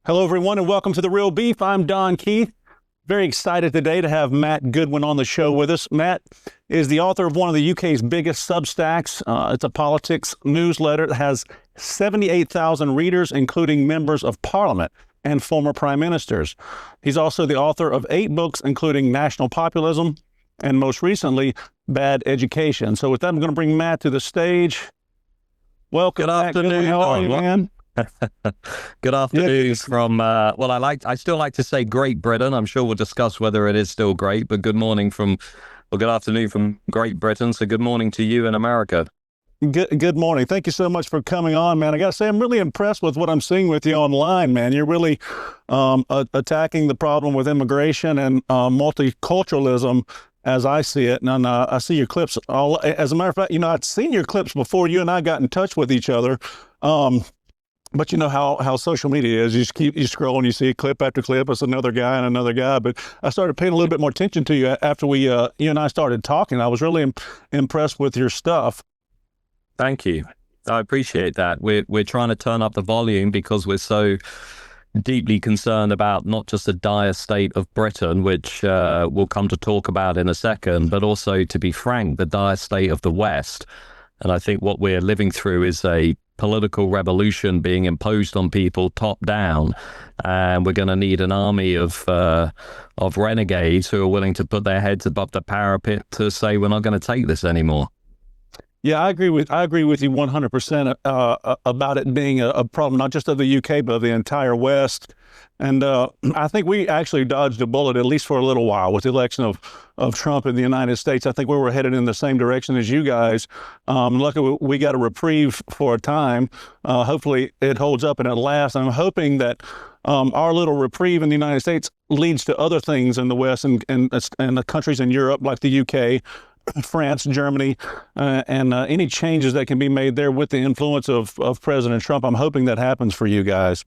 Hello, everyone, and welcome to The Real Beef. I'm Don Keith. Very excited today to have Matt Goodwin on the show with us. Matt is the author of one of the UK's biggest Substacks. It's a politics newsletter that has 78,000 readers, including members of Parliament and former prime ministers. He's also the author of 8 books, including National Populism and, most recently, Bad Education. So with that, I'm going to bring Matt to the stage. Welcome, Matt Goodwin. How are you, man? Good afternoon from, I still like to say Great Britain. I'm sure we'll discuss whether it is still great, but good afternoon from Great Britain. So good morning to you in America. Good morning. Thank you so much for coming on, man. I got to say, I'm really impressed with what I'm seeing with you online, man. You're really attacking the problem with immigration and multiculturalism as I see it. And I see your clips. As a matter of fact, I'd seen your clips before you and I got in touch with each other. But you know how social media is. You scroll and you see clip after clip. It's another guy and another guy. But I started paying a little bit more attention to you after you and I started talking. I was really impressed with your stuff. Thank you. I appreciate that. We're trying to turn up the volume because we're so deeply concerned about not just the dire state of Britain, which we'll come to talk about in a second, but also, to be frank, the dire state of the West. And I think what we're living through is a political revolution being imposed on people top down, and we're going to need an army of renegades who are willing to put their heads above the parapet to say we're not going to take this anymore. Yeah, I agree with you 100% about it being a problem not just of the UK but of the entire West. And I think we actually dodged a bullet, at least for a little while, with the election of Trump in the United States. I think we were headed in the same direction as you guys. Luckily, we got a reprieve for a time. Hopefully, it holds up and it lasts. I'm hoping that our little reprieve in the United States leads to other things in the West and the countries in Europe, like the UK, France, Germany, and any changes that can be made there with the influence of President Trump. I'm hoping that happens for you guys.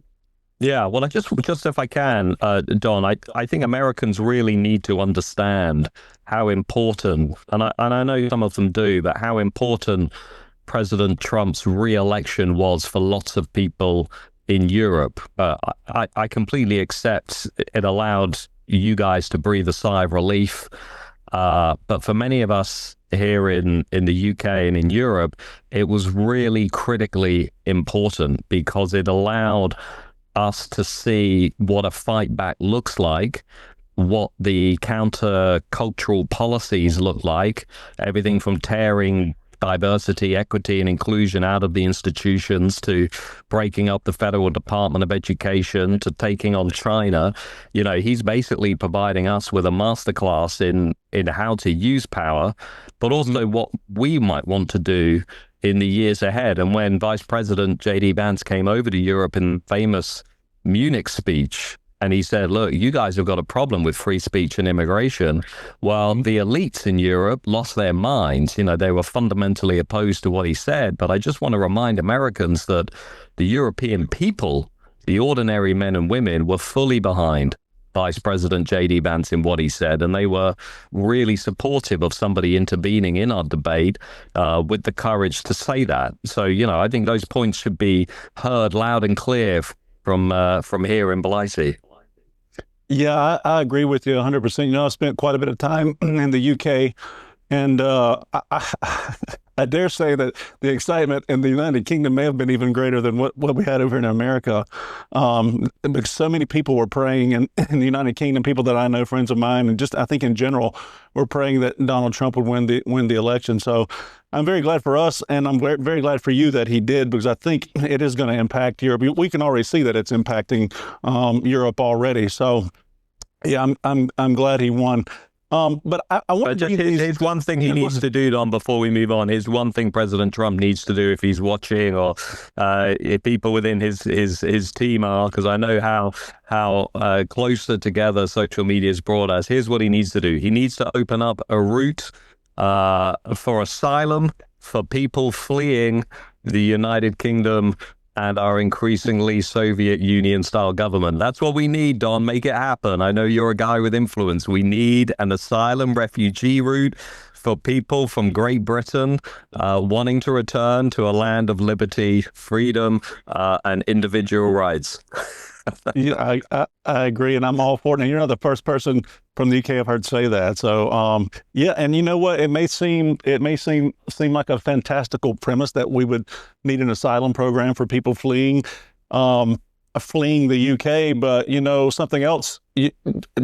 Yeah, well, just if I can, Don, I think Americans really need to understand how important, and I know some of them do, but how important President Trump's re-election was for lots of people in Europe. I completely accept it allowed you guys to breathe a sigh of relief. But for many of us here in the UK and in Europe, it was really critically important because it allowed us to see what a fight back looks like, what the counter-cultural policies look like, everything from tearing diversity, equity, and inclusion out of the institutions to breaking up the Federal Department of Education to taking on China. He's basically providing us with a masterclass in how to use power, but also what we might want to do in the years ahead. And when Vice President J.D. Vance came over to Europe in the famous Munich speech, and he said, look, you guys have got a problem with free speech and immigration. Well, the elites in Europe lost their minds. They were fundamentally opposed to what he said. But I just want to remind Americans that the European people, the ordinary men and women, were fully behind Vice President J.D. Vance in what he said. And they were really supportive of somebody intervening in our debate with the courage to say that. So, I think those points should be heard loud and clear from here in Blighty. Yeah, I agree with you 100%. I spent quite a bit of time in the UK, and I dare say that the excitement in the United Kingdom may have been even greater than what we had over in America. Because so many people were praying in the United Kingdom, people that I know, friends of mine, and just I think in general, were praying that Donald Trump would win the election. So I'm very glad for us, and I'm very glad for you that he did, because I think it is going to impact Europe. We can already see that it's impacting Europe already. So yeah, I'm glad he won. But I want to here's one thing he needs to do, Don, before we move on. Here's one thing President Trump needs to do if he's watching, or if people within his team are, because I know how closer together social media has brought us. Here's what he needs to do. He needs to open up a route for asylum for people fleeing the United Kingdom and our increasingly Soviet Union-style government. That's what we need, Don. Make it happen. I know you're a guy with influence. We need an asylum refugee route for people from Great Britain wanting to return to a land of liberty, freedom, and individual rights. Yeah, I agree, and I'm all for it. And you're not the first person from the UK I've heard say that. So, yeah, and you know what? It may seem like a fantastical premise that we would need an asylum program for people fleeing the UK, but something else.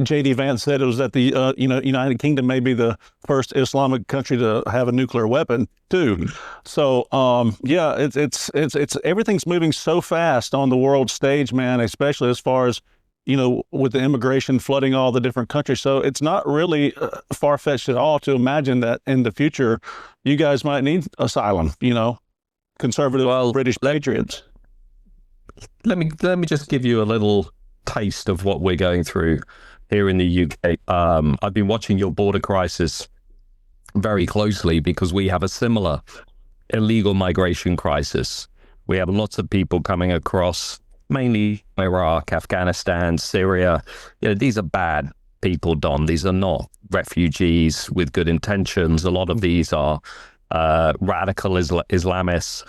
J.D. Vance said it was that the United Kingdom may be the first Islamic country to have a nuclear weapon too. So yeah, it's everything's moving so fast on the world stage, man. Especially as far as with the immigration flooding all the different countries. So it's not really far-fetched at all to imagine that in the future you guys might need asylum. Conservative British patriots. Let me just give you a little taste of what we're going through here in the UK. I've been watching your border crisis very closely because we have a similar illegal migration crisis. We have lots of people coming across, mainly Iraq, Afghanistan, Syria. These are bad people, Don. These are not refugees with good intentions. A lot of these are radical Islamists.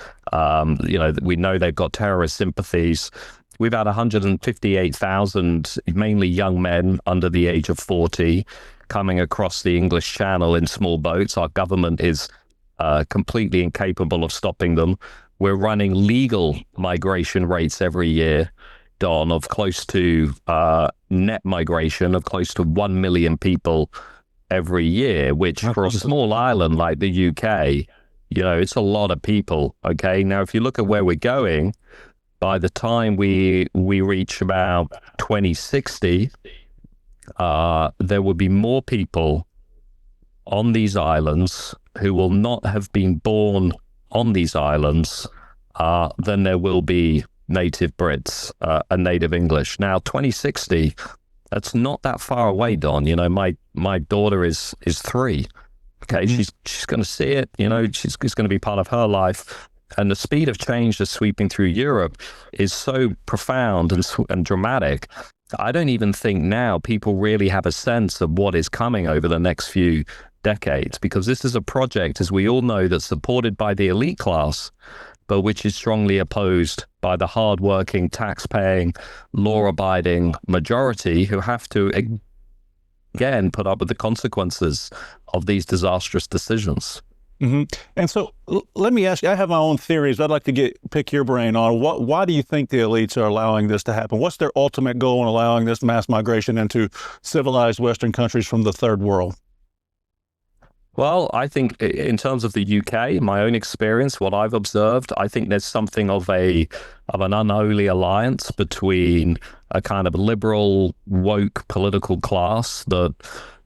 We know they've got terrorist sympathies. We've had 158,000, mainly young men under the age of 40, coming across the English Channel in small boats. Our government is completely incapable of stopping them. We're running legal migration rates every year, Don, of close to net migration of close to 1 million people every year, which for a small island like the UK, it's a lot of people. Okay. Now, if you look at where we're going, by the time we reach about 2060, there will be more people on these islands who will not have been born on these islands than there will be native Brits and native English. Now, 2060, that's not that far away, Don. My daughter is 3. Okay, she's going to see it. It's going to be part of her life. And the speed of change that's sweeping through Europe is so profound and dramatic. I don't even think now people really have a sense of what is coming over the next few decades, because this is a project, as we all know, that's supported by the elite class, but which is strongly opposed by the hardworking, tax-paying, law-abiding majority who have to, again, put up with the consequences of these disastrous decisions. Mm-hmm. And so let me ask you, I have my own theories. I'd like to pick your brain on why do you think the elites are allowing this to happen? What's their ultimate goal in allowing this mass migration into civilized Western countries from the third world? Well, I think in terms of the UK, my own experience, what I've observed, I think there's something of an unholy alliance between a kind of liberal, woke political class that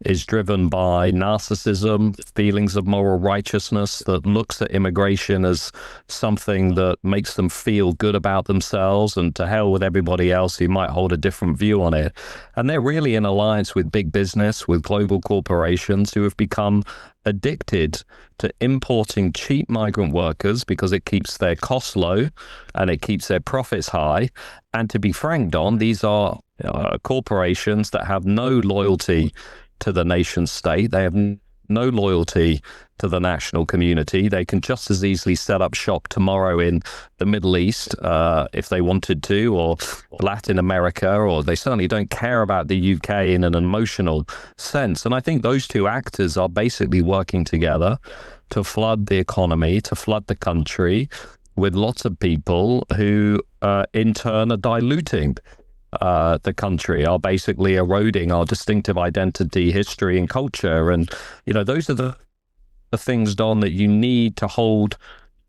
is driven by narcissism, feelings of moral righteousness, that looks at immigration as something that makes them feel good about themselves, and to hell with everybody else who might hold a different view on it. And they're really in alliance with big business, with global corporations who have become addicted to importing cheap migrant workers because it keeps their costs low and it keeps their profits high. And to be frank, Don, these are corporations that have no loyalty to the nation state. They have no loyalty to the national community. They can just as easily set up shop tomorrow in the Middle East if they wanted to, or Latin America, or they certainly don't care about the UK in an emotional sense. And I think those two actors are basically working together to flood the economy, to flood the country with lots of people who in turn are diluting the country, are basically eroding our distinctive identity, history, and culture. And, those are the things, Don, that you need to hold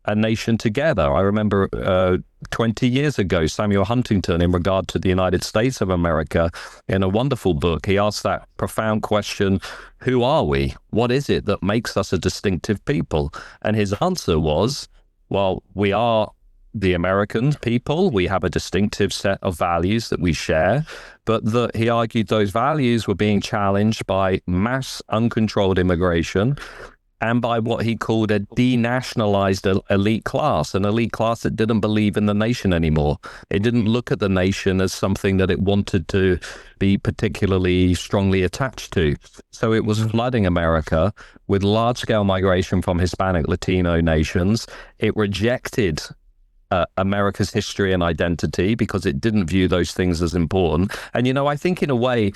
a nation together. I remember 20 years ago, Samuel Huntington, in regard to the United States of America, in a wonderful book, he asked that profound question, who are we? What is it that makes us a distinctive people? And his answer was, well, we are the American people. We have a distinctive set of values that we share, but that he argued those values were being challenged by mass uncontrolled immigration and by what he called a denationalized elite class, an elite class that didn't believe in the nation anymore. It didn't look at the nation as something that it wanted to be particularly strongly attached to. So it was flooding America with large-scale migration from Hispanic Latino nations. It rejected America's history and identity because it didn't view those things as important. And, I think in a way,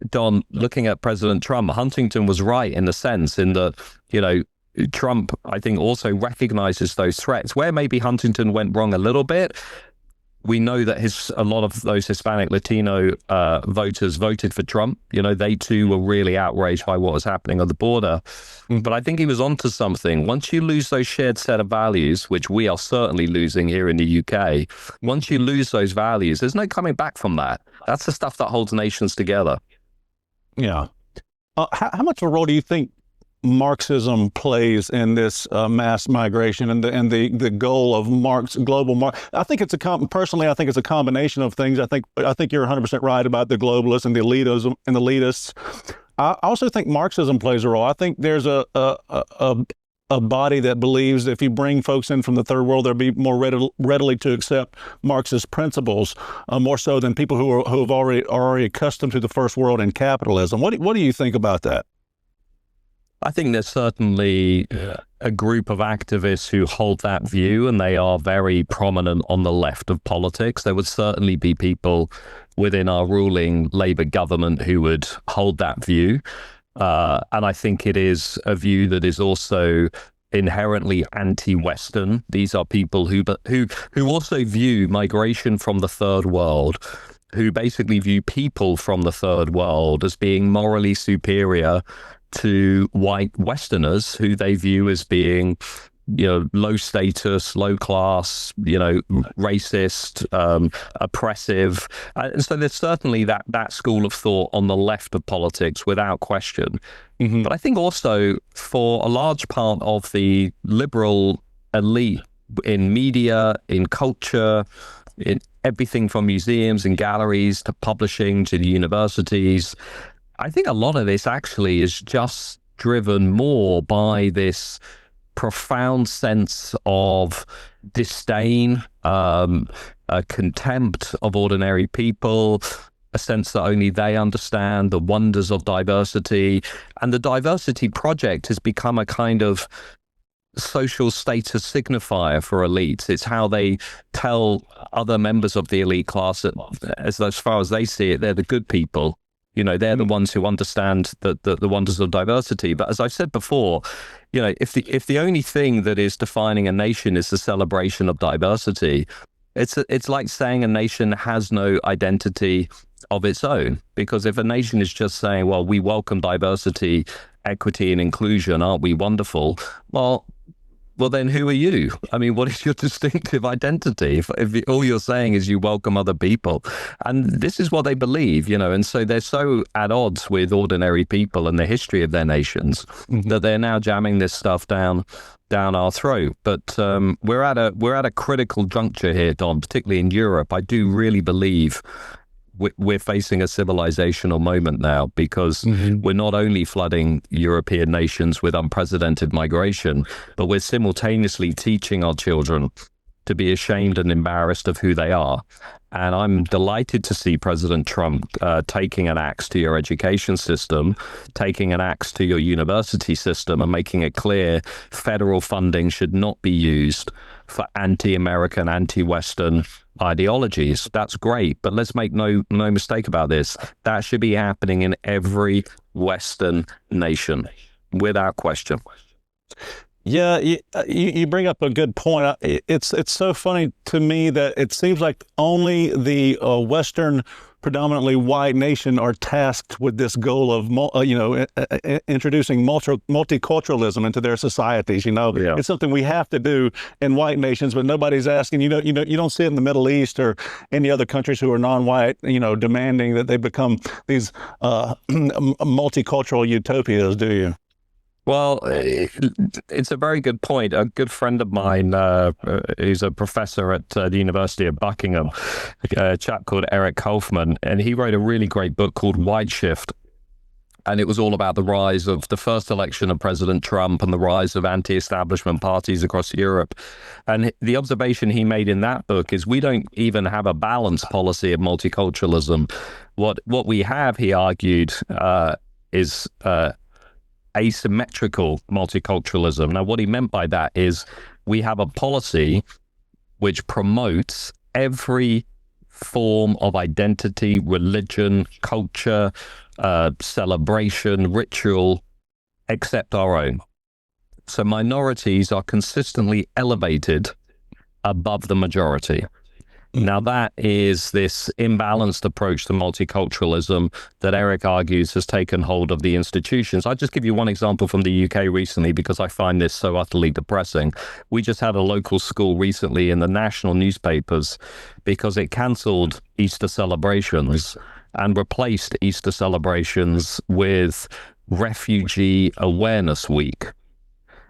Don, looking at President Trump, Huntington was right in the sense in that, Trump, I think, also recognizes those threats. Where maybe Huntington went wrong a little bit, we know that a lot of those Hispanic Latino voters voted for Trump. They too were really outraged by what was happening on the border. But I think he was onto something. Once you lose those shared set of values, which we are certainly losing here in the UK, once you lose those values, there's no coming back from that. That's the stuff that holds nations together. Yeah. How much of a role do you think Marxism plays in this mass migration and the goal of global Marx? I think it's personally, I think it's a combination of things. I think you're 100% right about the globalists and the elitists. I also think Marxism plays a role. I think there's a body that believes that if you bring folks in from the third world, they'll be more readily to accept Marxist principles, more so than people who have already accustomed to the first world and capitalism. What do you think about that? I think there's certainly a group of activists who hold that view, and they are very prominent on the left of politics. There would certainly be people within our ruling Labour government who would hold that view. And I think it is a view that is also inherently anti-Western. These are people who also view migration from the third world, who basically view people from the third world as being morally superior to white Westerners, who they view as being, low status, low class, racist, oppressive. And so there's certainly that school of thought on the left of politics, without question. Mm-hmm. But I think also for a large part of the liberal elite in media, in culture, in everything from museums and galleries to publishing to the universities, I think a lot of this actually is just driven more by this profound sense of disdain, a contempt of ordinary people, a sense that only they understand the wonders of diversity. And the diversity project has become a kind of social status signifier for elites. It's how they tell other members of the elite class that, as far as they see it, they're the good people. They're the ones who understand the wonders of diversity. But as I've said before, if the only thing that is defining a nation is the celebration of diversity, it's like saying a nation has no identity of its own. Because if a nation is just saying, well, we welcome diversity, equity, and inclusion, aren't we wonderful? Well, then who are you? I mean, what is your distinctive identity? If all you're saying is you welcome other people, and this is what they believe, and so they're so at odds with ordinary people and the history of their nations that they're now jamming this stuff down our throat. But we're at a critical juncture here, Don, particularly in Europe. I do really believe we're facing a civilizational moment now, because we're not only flooding European nations with unprecedented migration, but we're simultaneously teaching our children to be ashamed and embarrassed of who they are. And I'm delighted to see President Trump taking an axe to your education system, taking an axe to your university system, and making it clear federal funding should not be used for anti-American, anti-Western ideologies. That's great, but let's make no mistake about this. That should be happening in every Western nation, without question. Yeah, you bring up a good point. It's so funny to me that it seems like only the Western, predominantly white nation are tasked with this goal of, introducing multiculturalism into their societies. It's something we have to do in white nations, but nobody's asking. You don't see it in the Middle East or any other countries who are non-white. Demanding that they become these multicultural utopias. Do you? Well, it's a very good point. A good friend of mine, who's a professor at the University of Buckingham, a chap called Eric Kaufman, and he wrote a really great book called White Shift. And it was all about the rise of the first election of President Trump and the rise of anti-establishment parties across Europe. And the observation he made in that book is we don't even have a balanced policy of multiculturalism. What we have, he argued, is asymmetrical multiculturalism. Now, what he meant by that is we have a policy which promotes every form of identity, religion, culture, celebration, ritual, except our own. So minorities are consistently elevated above the majority. Now, that is this imbalanced approach to multiculturalism that Eric argues has taken hold of the institutions. I'll just give you one example from the UK recently, because I find this so utterly depressing. We just had a local school recently in the national newspapers because it cancelled Easter celebrations and replaced Easter celebrations with Refugee Awareness Week.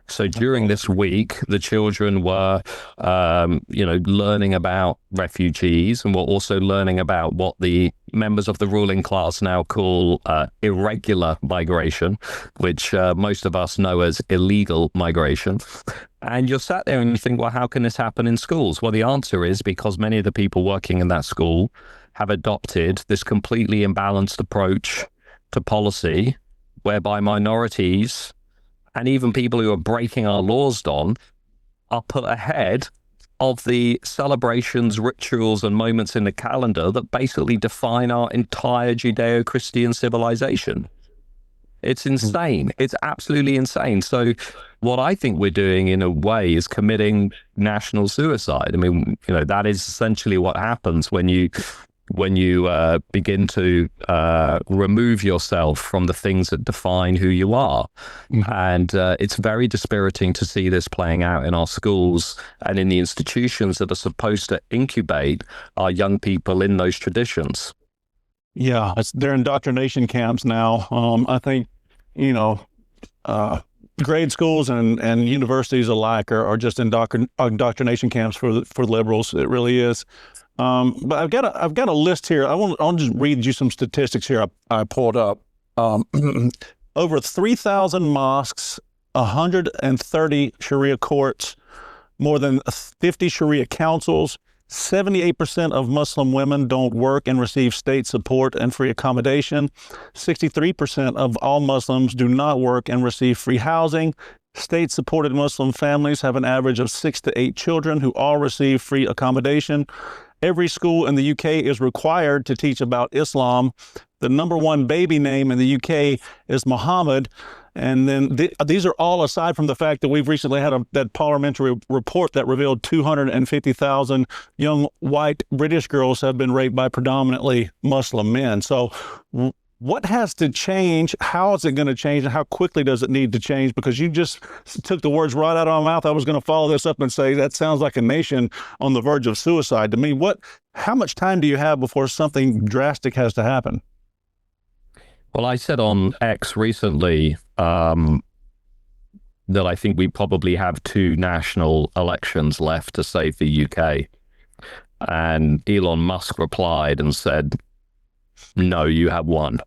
So during this week, the children were, learning about refugees, and were also learning about what the members of the ruling class now call irregular migration, which most of us know as illegal migration. And you're sat there and you think, well, how can this happen in schools? Well, the answer is because many of the people working in that school have adopted this completely imbalanced approach to policy, whereby minorities and even people who are breaking our laws, Don, are put ahead of the celebrations, rituals, and moments in the calendar that basically define our entire Judeo-Christian civilization. It's insane. It's absolutely insane. So what I think we're doing in a way is committing national suicide. I mean, that is essentially what happens when you begin to remove yourself from the things that define who you are. And it's very dispiriting to see this playing out in our schools and in the institutions that are supposed to incubate our young people in those traditions. Yeah, they're indoctrination camps now. I think, grade schools and universities alike are just indoctrination camps for liberals. It really is. But I've got a list here. I'll just read you some statistics here I pulled up. Over 3,000 mosques, 130 Sharia courts, more than 50 Sharia councils. 78% of Muslim women don't work and receive state support and free accommodation. 63% of all Muslims do not work and receive free housing. State-supported Muslim families have an average of 6 to 8 children who all receive free accommodation. Every school in the UK is required to teach about Islam. The number one baby name in the UK is Muhammad. And then these are all aside from the fact that we've recently had that parliamentary report that revealed 250,000 young white British girls have been raped by predominantly Muslim men. So what has to change? How is it going to change? And how quickly does it need to change? Because you just took the words right out of my mouth. I was going to follow this up and say that sounds like a nation on the verge of suicide to me. How much time do you have before something drastic has to happen? Well, I said on X recently that I think we probably have 2 national elections left to save the UK. And Elon Musk replied and said, no, you have 1.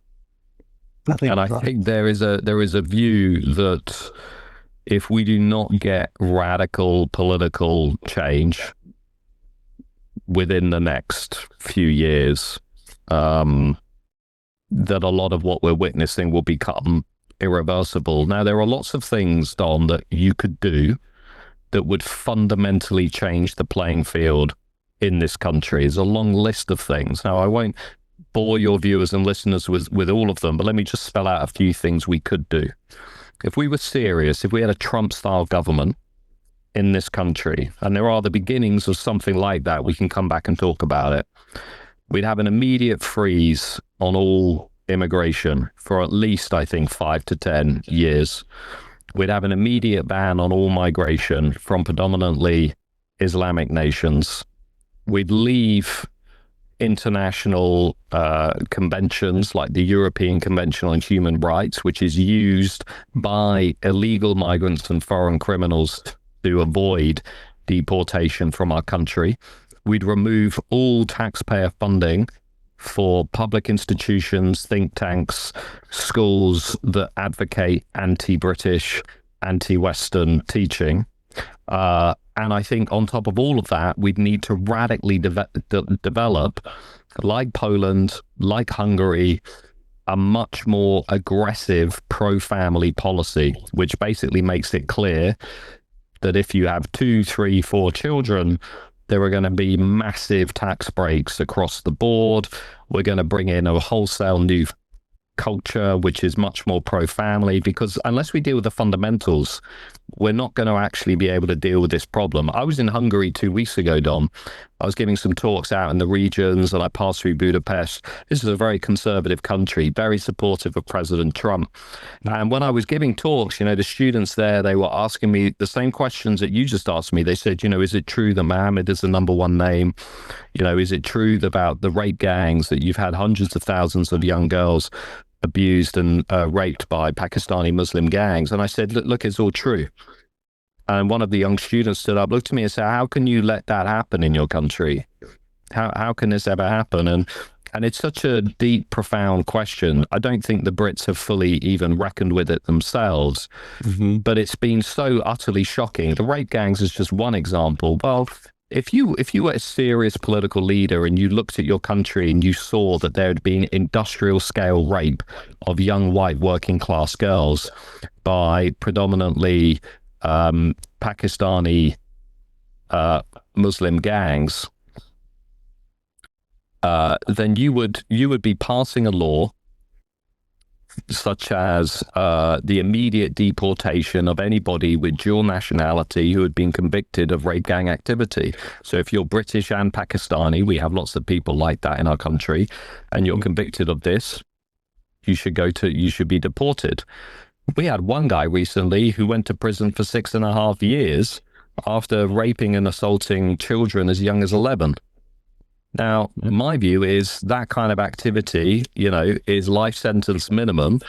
I think there is a view that if we do not get radical political change within the next few years, that a lot of what we're witnessing will become irreversible. Now, there are lots of things, Don, that you could do that would fundamentally change the playing field in this country. There's a long list of things. Now, I won't bore your viewers and listeners with all of them, but let me just spell out a few things we could do. If we were serious, if we had a Trump-style government in this country, and there are the beginnings of something like that, we can come back and talk about it, we'd have an immediate freeze on all immigration for at least, I think, 5 to 10 years. We'd have an immediate ban on all migration from predominantly Islamic nations. We'd leave international conventions like the European Convention on Human Rights, which is used by illegal migrants and foreign criminals to avoid deportation from our country. We'd remove all taxpayer funding for public institutions, think tanks, schools that advocate anti-British, anti-Western teaching. And I think on top of all of that, we'd need to radically develop, like Poland, like Hungary, a much more aggressive pro-family policy, which basically makes it clear that if you have 2, 3, 4 children, There are going to be massive tax breaks across the board. We're going to bring in a wholesale new culture, which is much more pro-family, because unless we deal with the fundamentals, we're not going to actually be able to deal with this problem. I was in Hungary 2 weeks ago, Dom. I was giving some talks out in the regions, and I passed through Budapest. This is a very conservative country, very supportive of President Trump. And when I was giving talks, the students there, they were asking me the same questions that you just asked me. They said, is it true that Mohammed is the number one name? Is it true about the rape gangs, that you've had hundreds of thousands of young girls abused and raped by Pakistani Muslim gangs? And I said, look, it's all true. And one of the young students stood up, looked at me and said, how can you let that happen in your country? How can this ever happen? And it's such a deep, profound question. I don't think the Brits have fully even reckoned with it themselves, but it's been so utterly shocking. The rape gangs is just one example. Well, if you were a serious political leader and you looked at your country and you saw that there had been industrial scale rape of young white working class girls by predominantly Pakistani Muslim gangs, then you would be passing a law such as the immediate deportation of anybody with dual nationality who had been convicted of rape gang activity. So if you're British and Pakistani, we have lots of people like that in our country, and you're convicted of this, you should be deported. We had one guy recently who went to prison for 6.5 years after raping and assaulting children as young as 11. Now, my view is that kind of activity, is life sentence minimum.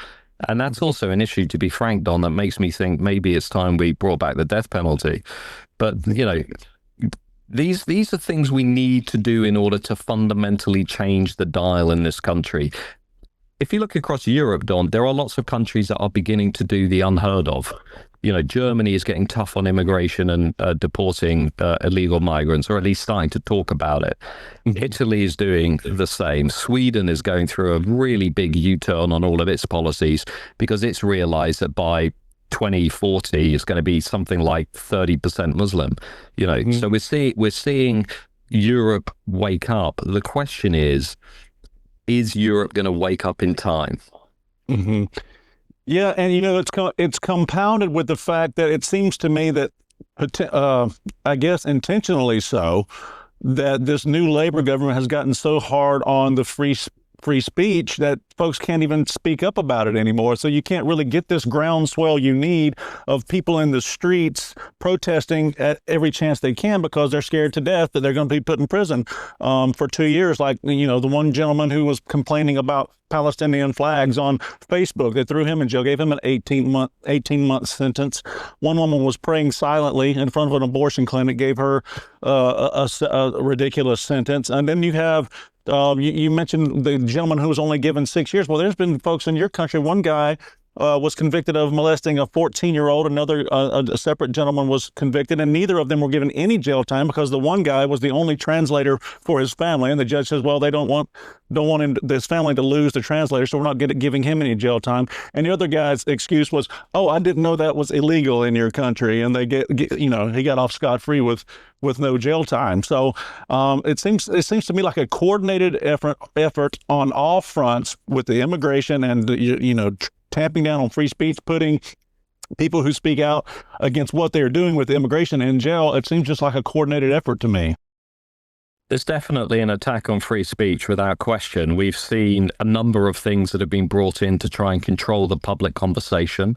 And that's also an issue, to be frank, Don, that makes me think maybe it's time we brought back the death penalty. But, these are things we need to do in order to fundamentally change the dial in this country. If you look across Europe, Don, there are lots of countries that are beginning to do the unheard of. Germany is getting tough on immigration and deporting illegal migrants, or at least starting to talk about it. Italy is doing the same. Sweden is going through a really big U-turn on all of its policies because it's realized that by 2040 it's going to be something like 30% Muslim. So we're seeing Europe wake up. The question is Europe going to wake up in time? Yeah, and it's compounded with the fact that it seems to me that, I guess intentionally so, that this new Labor government has gotten so hard on the free speech that folks can't even speak up about it anymore. So you can't really get this groundswell you need of people in the streets protesting at every chance they can because they're scared to death that they're going to be put in prison for 2 years. Like, the one gentleman who was complaining about Palestinian flags on Facebook, they threw him in jail, gave him an 18-month sentence. One woman was praying silently in front of an abortion clinic, gave her a ridiculous sentence. And then you have you mentioned the gentleman who was only given 6 years. Well, there's been folks in your country. One guy was convicted of molesting a 14-year-old. Another, a separate gentleman was convicted, and neither of them were given any jail time because the one guy was the only translator for his family. And the judge says, well, they don't want this family to lose the translator, so we're not giving him any jail time. And the other guy's excuse was, oh, I didn't know that was illegal in your country. And he got off scot-free with no jail time. So it seems to me like a coordinated effort on all fronts with the immigration and tamping down on free speech, putting people who speak out against what they're doing with immigration in jail. It seems just like a coordinated effort to me. There's definitely an attack on free speech without question. We've seen a number of things that have been brought in to try and control the public conversation.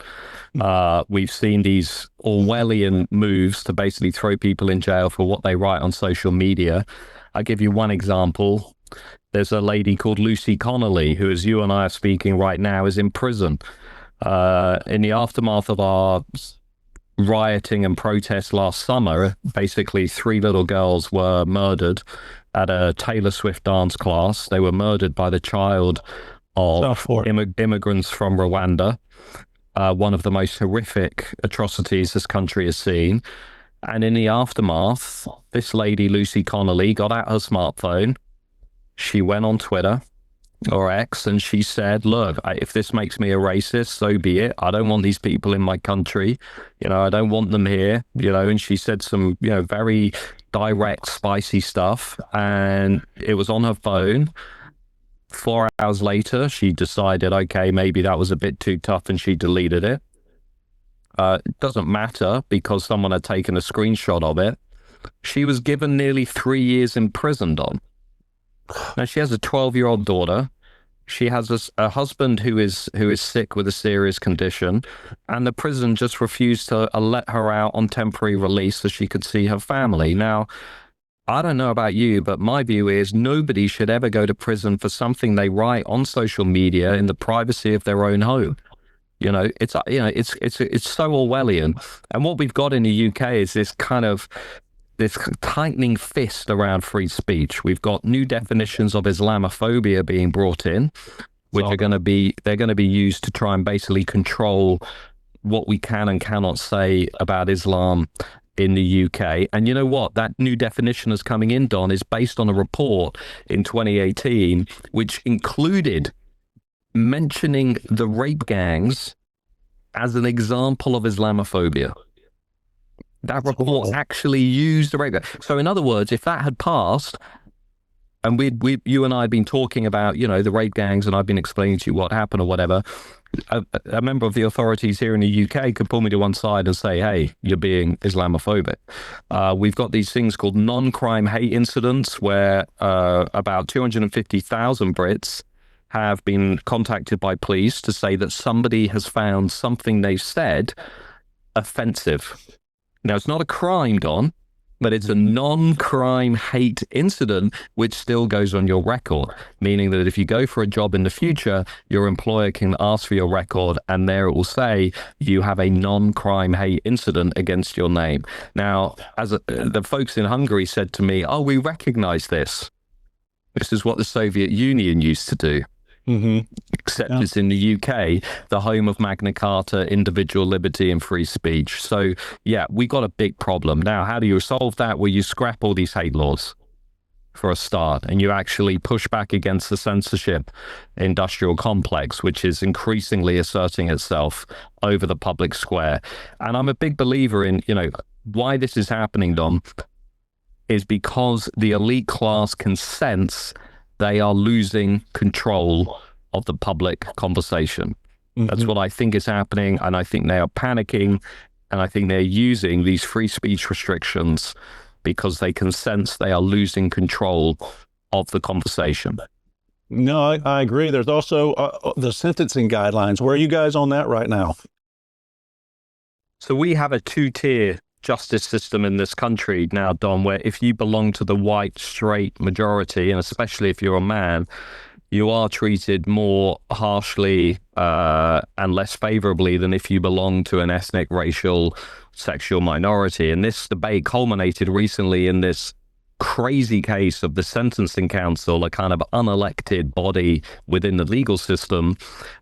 We've seen these Orwellian moves to basically throw people in jail for what they write on social media. I'll give you one example. There's a lady called Lucy Connolly, who, as you and I are speaking right now, is in prison. In the aftermath of our rioting and protests last summer, basically 3 little girls were murdered at a Taylor Swift dance class. They were murdered by the child of immigrants from Rwanda, one of the most horrific atrocities this country has seen. And in the aftermath, this lady, Lucy Connolly, got out her smartphone. She went on Twitter or X and she said, look, if this makes me a racist, so be it. I don't want these people in my country. I don't want them here, and she said some, very direct, spicy stuff, and it was on her phone. 4 hours later, she decided, okay, maybe that was a bit too tough, and she deleted it. It doesn't matter because someone had taken a screenshot of it. She was given nearly 3 years in prison, Don. Now, she has a 12-year-old daughter. She has a husband who is sick with a serious condition, and the prison just refused to let her out on temporary release so she could see her family. Now, I don't know about you, but my view is nobody should ever go to prison for something they write on social media in the privacy of their own home. It's so Orwellian. And what we've got in the UK is this tightening fist around free speech. We've got new definitions of Islamophobia being brought in, which they're going to be used to try and basically control what we can and cannot say about Islam in the UK. And you know what? That new definition that's coming in, Don, is based on a report in 2018, which included mentioning the rape gangs as an example of Islamophobia. That report actually used the rape gang. So in other words, if that had passed, and you and I had been talking about, the rape gangs, and I've been explaining to you what happened or whatever, a member of the authorities here in the UK could pull me to one side and say, hey, you're being Islamophobic. We've got these things called non-crime hate incidents where about 250,000 Brits have been contacted by police to say that somebody has found something they said offensive. Now, it's not a crime, Don, but it's a non-crime hate incident which still goes on your record, meaning that if you go for a job in the future, your employer can ask for your record and there it will say you have a non-crime hate incident against your name. Now, the folks in Hungary said to me, oh, we recognize this. This is what the Soviet Union used to do. Mm-hmm. Except it's in the UK, the home of Magna Carta, individual liberty and free speech. So, yeah, we got a big problem. Now, how do you solve that? Well, you scrap all these hate laws for a start, and you actually push back against the censorship industrial complex, which is increasingly asserting itself over the public square. And I'm a big believer in, why this is happening, Dom, is because the elite class can sense they are losing control of the public conversation. Mm-hmm. That's what I think is happening, and I think they are panicking, and I think they're using these free speech restrictions because they can sense they are losing control of the conversation. No, I agree. There's also the sentencing guidelines. Where are you guys on that right now? So we have a two-tier justice system in this country now, Don, where if you belong to the white, straight majority, and especially if you're a man, you are treated more harshly and less favorably than if you belong to an ethnic, racial, sexual minority. And this debate culminated recently in this crazy case of the Sentencing Council, a kind of unelected body within the legal system,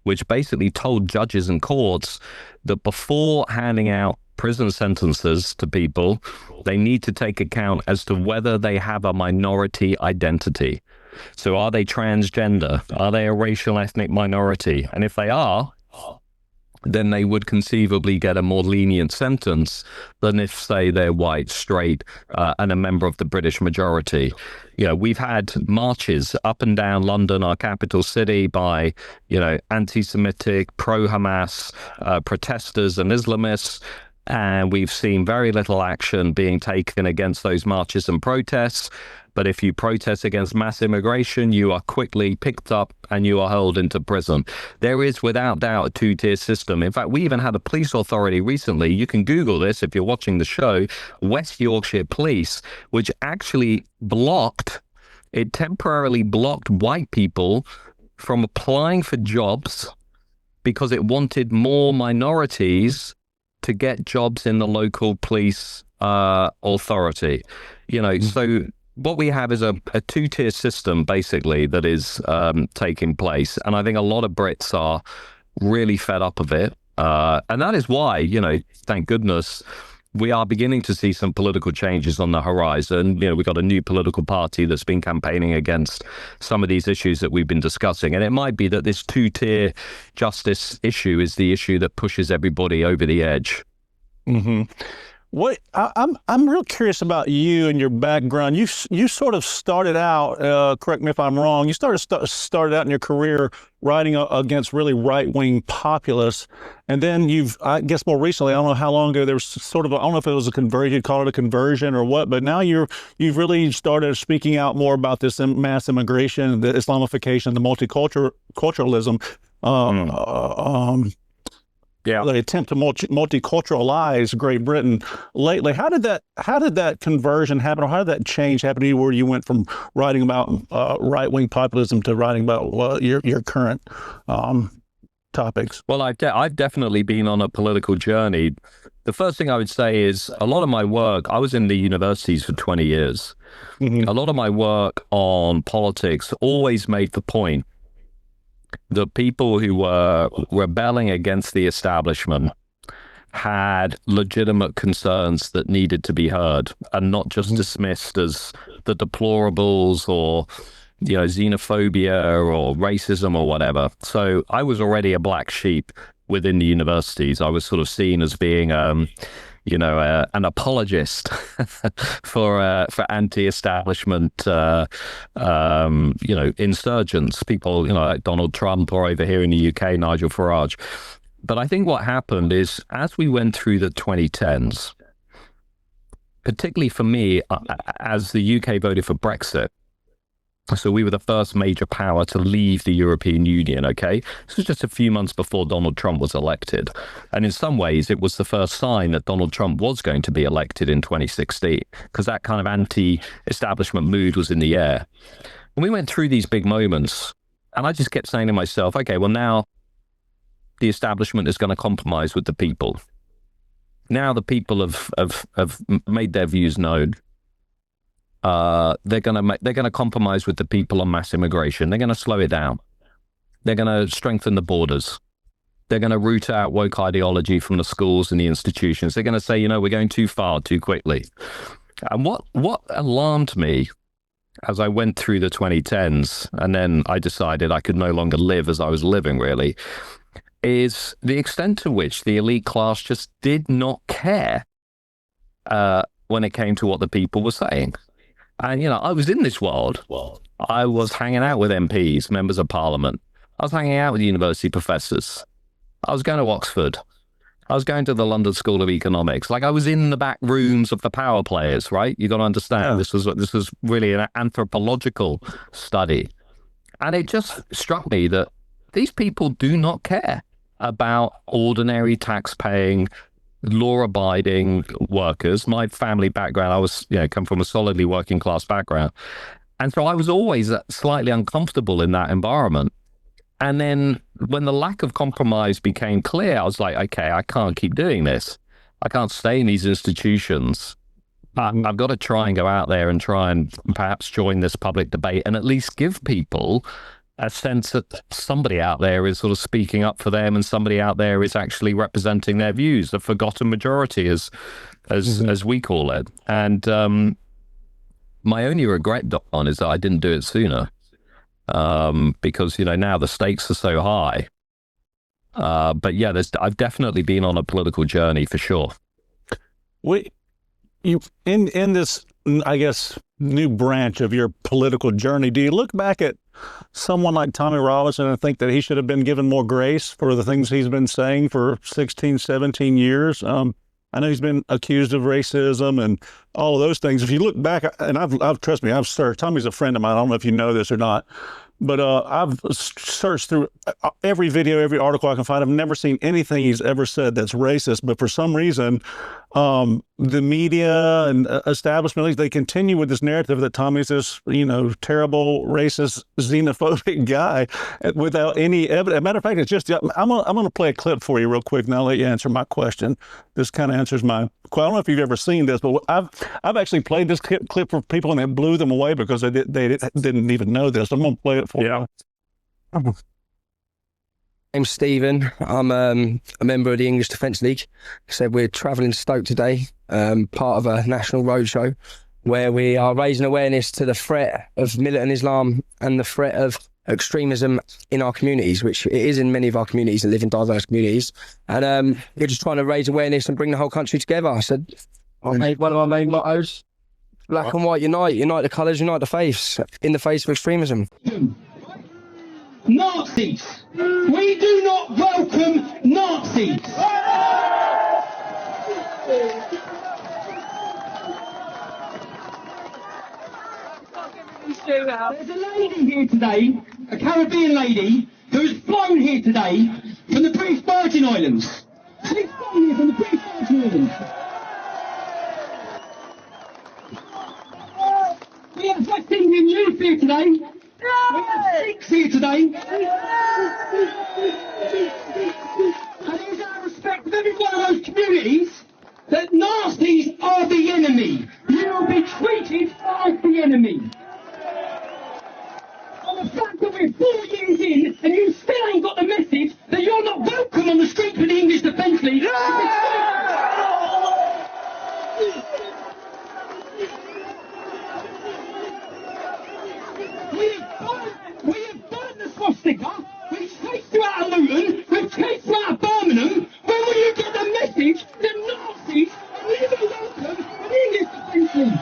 which basically told judges and courts that before handing out prison sentences to people, they need to take account as to whether they have a minority identity. So are they transgender? Are they a racial ethnic minority? And if they are, then they would conceivably get a more lenient sentence than if, say, they're white, straight, and a member of the British majority. We've had marches up and down London, our capital city, by, anti-Semitic, pro-Hamas protesters and Islamists. And we've seen very little action being taken against those marches and protests. But if you protest against mass immigration, you are quickly picked up and you are hurled into prison. There is, without doubt, a two-tier system. In fact, we even had a police authority recently, you can Google this if you're watching the show, West Yorkshire Police, which actually temporarily blocked white people from applying for jobs because it wanted more minorities to get jobs in the local police authority. So what we have is a two-tier system, basically, that is taking place. And I think a lot of Brits are really fed up of it. And that is why, thank goodness, we are beginning to see some political changes on the horizon. We've got a new political party that's been campaigning against some of these issues that we've been discussing. And it might be that this two-tier justice issue is the issue that pushes everybody over the edge. Mm-hmm. I'm real curious about you and your background. You sort of started out. Correct me if I'm wrong. You started out in your career writing against really right wing populists, and then I guess more recently, I don't know how long ago, there was sort of I don't know if it was a conversion, you'd call it a conversion or what, but now you've really started speaking out more about this mass immigration, the Islamification, the multiculturalism. Yeah. The attempt to multiculturalize Great Britain lately. How did that conversion happen, or how did that change happen to you, where you went from writing about right-wing populism to writing about your current topics? Well, I've definitely been on a political journey. The first thing I would say is a lot of my work, I was in the universities for 20 years. Mm-hmm. A lot of my work on politics always made the point the people who were rebelling against the establishment had legitimate concerns that needed to be heard and not just dismissed as the deplorables or, xenophobia or racism or whatever. So I was already a black sheep within the universities. I was sort of seen as being an apologist for anti-establishment, insurgents, people, like Donald Trump, or over here in the UK, Nigel Farage. But I think what happened is, as we went through the 2010s, particularly for me, as the UK voted for Brexit, so we were the first major power to leave the European Union, okay? This was just a few months before Donald Trump was elected. And in some ways, it was the first sign that Donald Trump was going to be elected in 2016, because that kind of anti-establishment mood was in the air. And we went through these big moments, and I just kept saying to myself, okay, well, now the establishment is going to compromise with the people. Now the people have made their views known. They're gonna compromise with the people on mass immigration. They're gonna slow it down. They're gonna strengthen the borders. They're gonna root out woke ideology from the schools and the institutions. They're gonna say, we're going too far too quickly. And what alarmed me as I went through the 2010s, and then I decided I could no longer live as I was living, really, is the extent to which the elite class just did not care when it came to what the people were saying. And, I was in this world. I was hanging out with MPs, members of parliament. I was hanging out with university professors. I was going to Oxford. I was going to the London School of Economics. Like, I was in the back rooms of the power players, right? You got to understand, yeah. This was really an anthropological study. And it just struck me that these people do not care about ordinary tax-paying, law-abiding workers. My family background, I was, come from a solidly working class background. And so I was always slightly uncomfortable in that environment. And then when the lack of compromise became clear, I was like, okay, I can't keep doing this. I can't stay in these institutions. I've got to try and go out there and try and perhaps join this public debate and at least give people a sense that somebody out there is sort of speaking up for them, and somebody out there is actually representing their views, the forgotten majority, as we call it. And my only regret, Don, is that I didn't do it sooner, because now the stakes are so high. But yeah, I've definitely been on a political journey for sure. In this, I guess, new branch of your political journey, do you look back at someone like Tommy Robinson and think that he should have been given more grace for the things he's been saying for 16, 17 years? I know he's been accused of racism and all of those things. If you look back, and I've trust me, I've searched. Tommy's a friend of mine. I don't know if you know this or not, but I've searched through every video, every article I can find. I've never seen anything he's ever said that's racist. But for some reason, the media and establishment, they continue with this narrative that Tommy's this, terrible, racist, xenophobic guy without any evidence. As a matter of fact, it's just, I'm going to play a clip for you real quick, and I'll let you answer my question. This kind of answers my, I don't know if you've ever seen this, but I've actually played this clip for people, and it blew them away because they didn't even know this. I'm going to play it for you. I'm Stephen. I'm a member of the English Defence League. So we're travelling to Stoke today, part of a national roadshow where we are raising awareness to the threat of militant Islam and the threat of extremism in our communities, which it is in many of our communities that live in diverse communities. And we're just trying to raise awareness and bring the whole country together. So One of our main mottos: black and white unite, unite the colours, unite the faiths, in the face of extremism. Nazis! We do not welcome Nazis! There's a lady here today, a Caribbean lady, who's flown here today from the British Virgin Islands. She's flown here from the British Virgin Islands. We have West Indian youth here today. We have Sikhs here today. And it is our respect of every one of those communities that Nazis are the enemy. You will be treated like the enemy. On the fact that we're 4 years in and you still ain't got the message that you're not welcome on the streets with the English Defence League. We have burnt the swastika, we've chased you out of Luton, we've chased you out of Birmingham. When will you get the message that Nazis are never welcome in the English Defence League?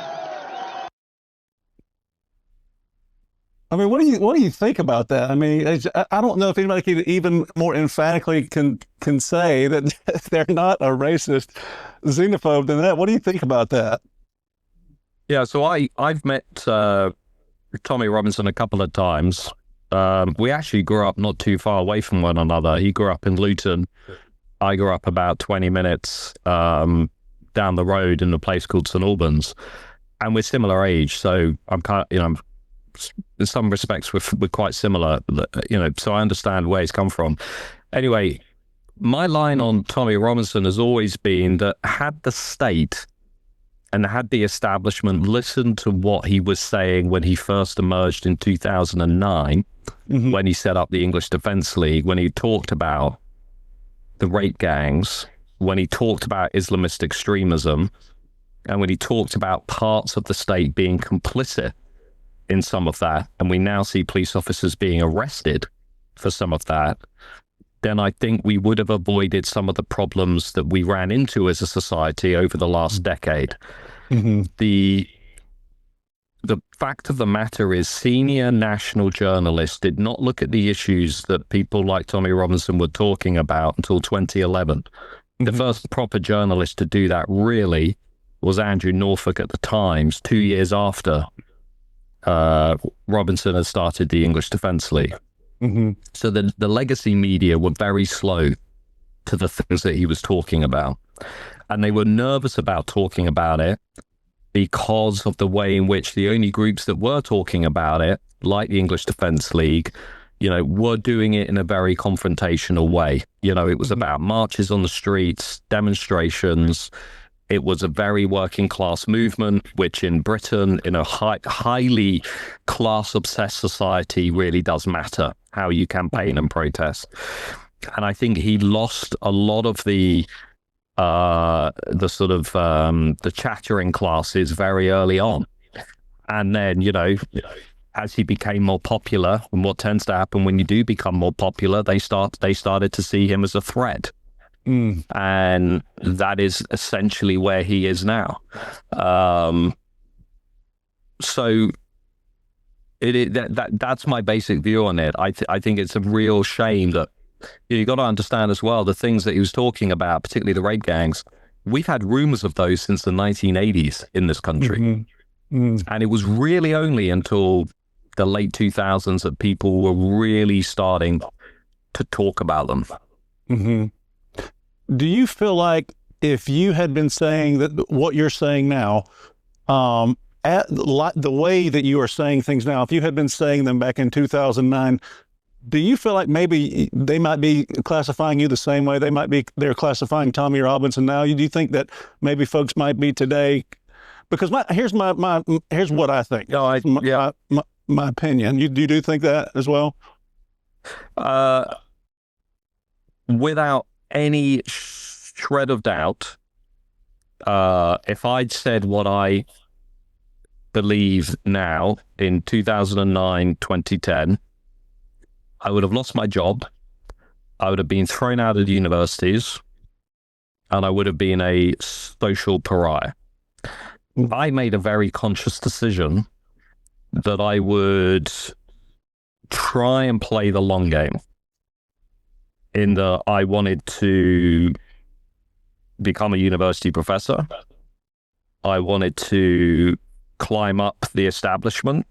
I mean, what do you think about that? I mean, I don't know if anybody can even more emphatically can say that they're not a racist xenophobe than that. What do you think about that? Yeah, so I've met Tommy Robinson a couple of times. We actually grew up not too far away from one another. He grew up in Luton. I grew up about 20 minutes down the road in a place called St Albans, and we're similar age. So I'm kind of, in some respects, we're quite similar, so I understand where he's come from. Anyway, my line on Tommy Robinson has always been that had the state and had the establishment listened to what he was saying when he first emerged in 2009, when he set up the English Defence League, when he talked about the rape gangs, when he talked about Islamist extremism, and when he talked about parts of the state being complicit in some of that, and we now see police officers being arrested for some of that, then I think we would have avoided some of the problems that we ran into as a society over the last decade. The fact of the matter is senior national journalists did not look at the issues that people like Tommy Robinson were talking about until 2011. The first proper journalist to do that really was Andrew Norfolk at the Times, 2 years after Robinson had started the English Defence League. So the legacy media were very slow to the things that he was talking about. And they were nervous about talking about it because of the way in which the only groups that were talking about it, like the English Defence League, were doing it in a very confrontational way. It was about marches on the streets, demonstrations. It was a very working class movement, which in Britain, in a highly class-obsessed society, really does matter how you campaign and protest. And I think he lost a lot of the chattering classes very early on. And then, as he became more popular, and what tends to happen when you do become more popular, they started to see him as a threat. And that is essentially where he is now. So that's my basic view on it. I think it's a real shame that you got to understand as well the things that he was talking about, particularly the rape gangs. We've had rumors of those since the 1980s in this country. And it was really only until the late 2000s that people were really starting to talk about them. Do you feel like if you had been saying that what you're saying now, the way that you are saying things now, if you had been saying them back in 2009, do you feel like maybe they might be classifying you the same way they're classifying Tommy Robinson now? Do you think that maybe folks might be today? Because here's what I think. My opinion. You do think that as well? Without any shred of doubt, if I'd said what I believe now in 2009, 2010, I would have lost my job. I would have been thrown out of the universities, and I would have been a social pariah. I made a very conscious decision that I would try and play the long game, in that I wanted to become a university professor. I wanted to climb up the establishment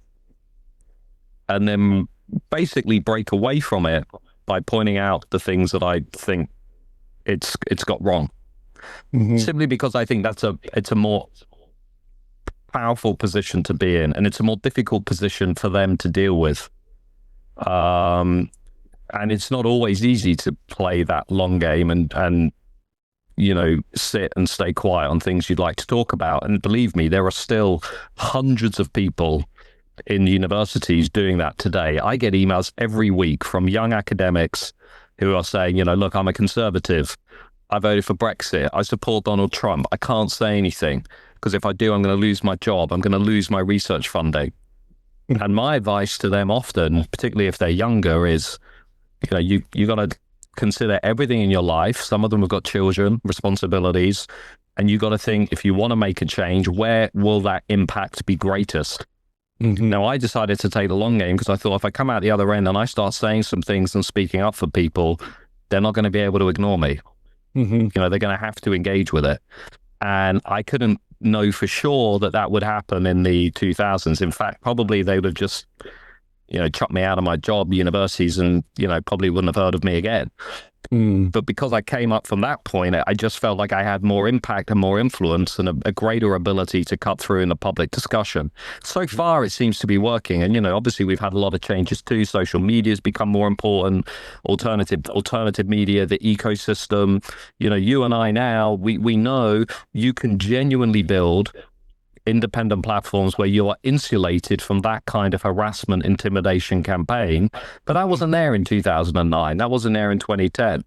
and then basically break away from it by pointing out the things that I think it's got wrong. Simply because I think it's a more powerful position to be in, and it's a more difficult position for them to deal with. And it's not always easy to play that long game and sit and stay quiet on things you'd like to talk about. And believe me, there are still hundreds of people in universities doing that today. I get emails every week from young academics who are saying, look, I'm a conservative. I voted for Brexit. I support Donald Trump. I can't say anything because if I do, I'm going to lose my job. I'm going to lose my research funding. And my advice to them often, particularly if they're younger, is, you got to consider everything in your life. Some of them have got children, responsibilities, and you got to think, if you want to make a change, where will that impact be greatest? Now, I decided to take the long game because I thought if I come out the other end and I start saying some things and speaking up for people, they're not going to be able to ignore me. They're going to have to engage with it. And I couldn't know for sure that would happen in the 2000s. In fact, probably they would have just, chucked me out of my job, universities, and, probably wouldn't have heard of me again. But because I came up from that point, I just felt like I had more impact and more influence and a greater ability to cut through in the public discussion. So far, it seems to be working. And, obviously we've had a lot of changes too. Social media has become more important, alternative media, the ecosystem. You and I now, we know you can genuinely build independent platforms where you are insulated from that kind of harassment, intimidation campaign. But that wasn't there in 2009. That wasn't there in 2010.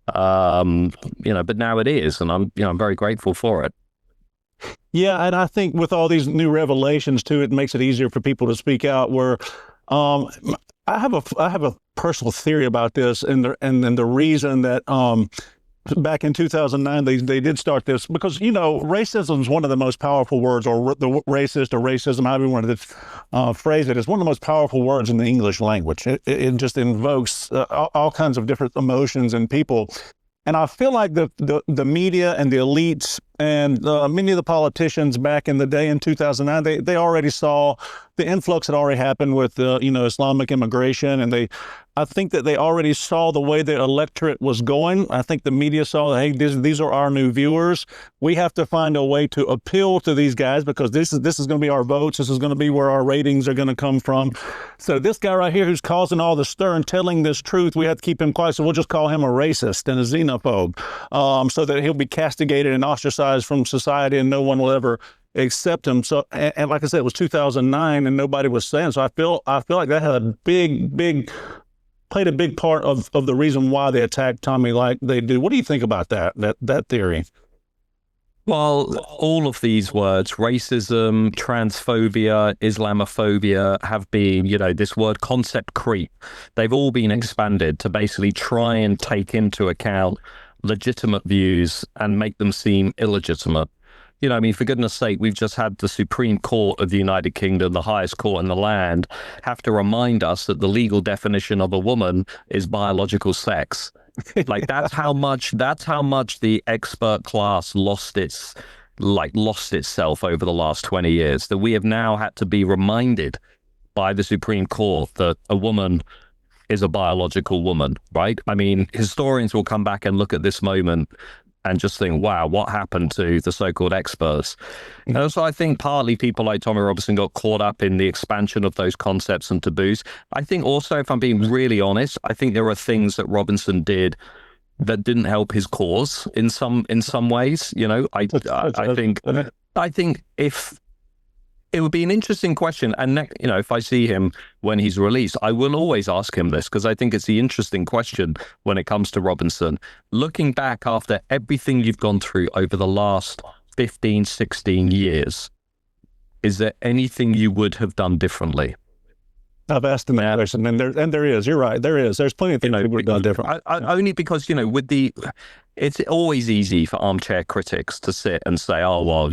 But now it is, and I'm very grateful for it. Yeah, and I think with all these new revelations too, it makes it easier for people to speak out. Where I have a personal theory about this, and the reason that back in 2009, they did start this because, racism is one of the most powerful words, or the racist or racism, however you want to phrase it, is one of the most powerful words in the English language. It just invokes all kinds of different emotions in people. And I feel like the media and the elites and many of the politicians back in the day in 2009, they already saw the influx had already happened with Islamic immigration, and I think that they already saw the way the electorate was going. I think the media saw, hey, these are our new viewers. We have to find a way to appeal to these guys because this is going to be our votes. This is going to be where our ratings are going to come from. So this guy right here who's causing all the stir and telling this truth, we have to keep him quiet. So we'll just call him a racist and a xenophobe, so that he'll be castigated and ostracized from society, and no one will ever accept him. So, and like I said, it was 2009, and nobody was saying. So I feel like that had played a big part of the reason why they attacked Tommy like they do. What do you think about that theory? Well, all of these words, racism, transphobia, Islamophobia, have been, this word concept creep. They've all been expanded to basically try and take into account legitimate views and make them seem illegitimate. For goodness sake, we've just had the Supreme Court of the United Kingdom, the highest court in the land, have to remind us that the legal definition of a woman is biological sex. Like that's how much the expert class lost itself over the last 20 years, that we have now had to be reminded by the Supreme Court that a woman is a biological woman, right? Historians will come back and look at this moment and just think, wow, what happened to the so-called experts? And so I think partly people like Tommy Robinson got caught up in the expansion of those concepts and taboos. I think also, if I'm being really honest, I think there are things that Robinson did that didn't help his cause in some ways. I think if it would be an interesting question, and if I see him when he's released, I will always ask him this, because I think it's the interesting question when it comes to Robinson. Looking back after everything you've gone through over the last 15, 16 years, is there anything you would have done differently? I've asked him that question, and there is. You're right. There is. There's plenty of things we would have done different. Only because, it's always easy for armchair critics to sit and say, oh, well,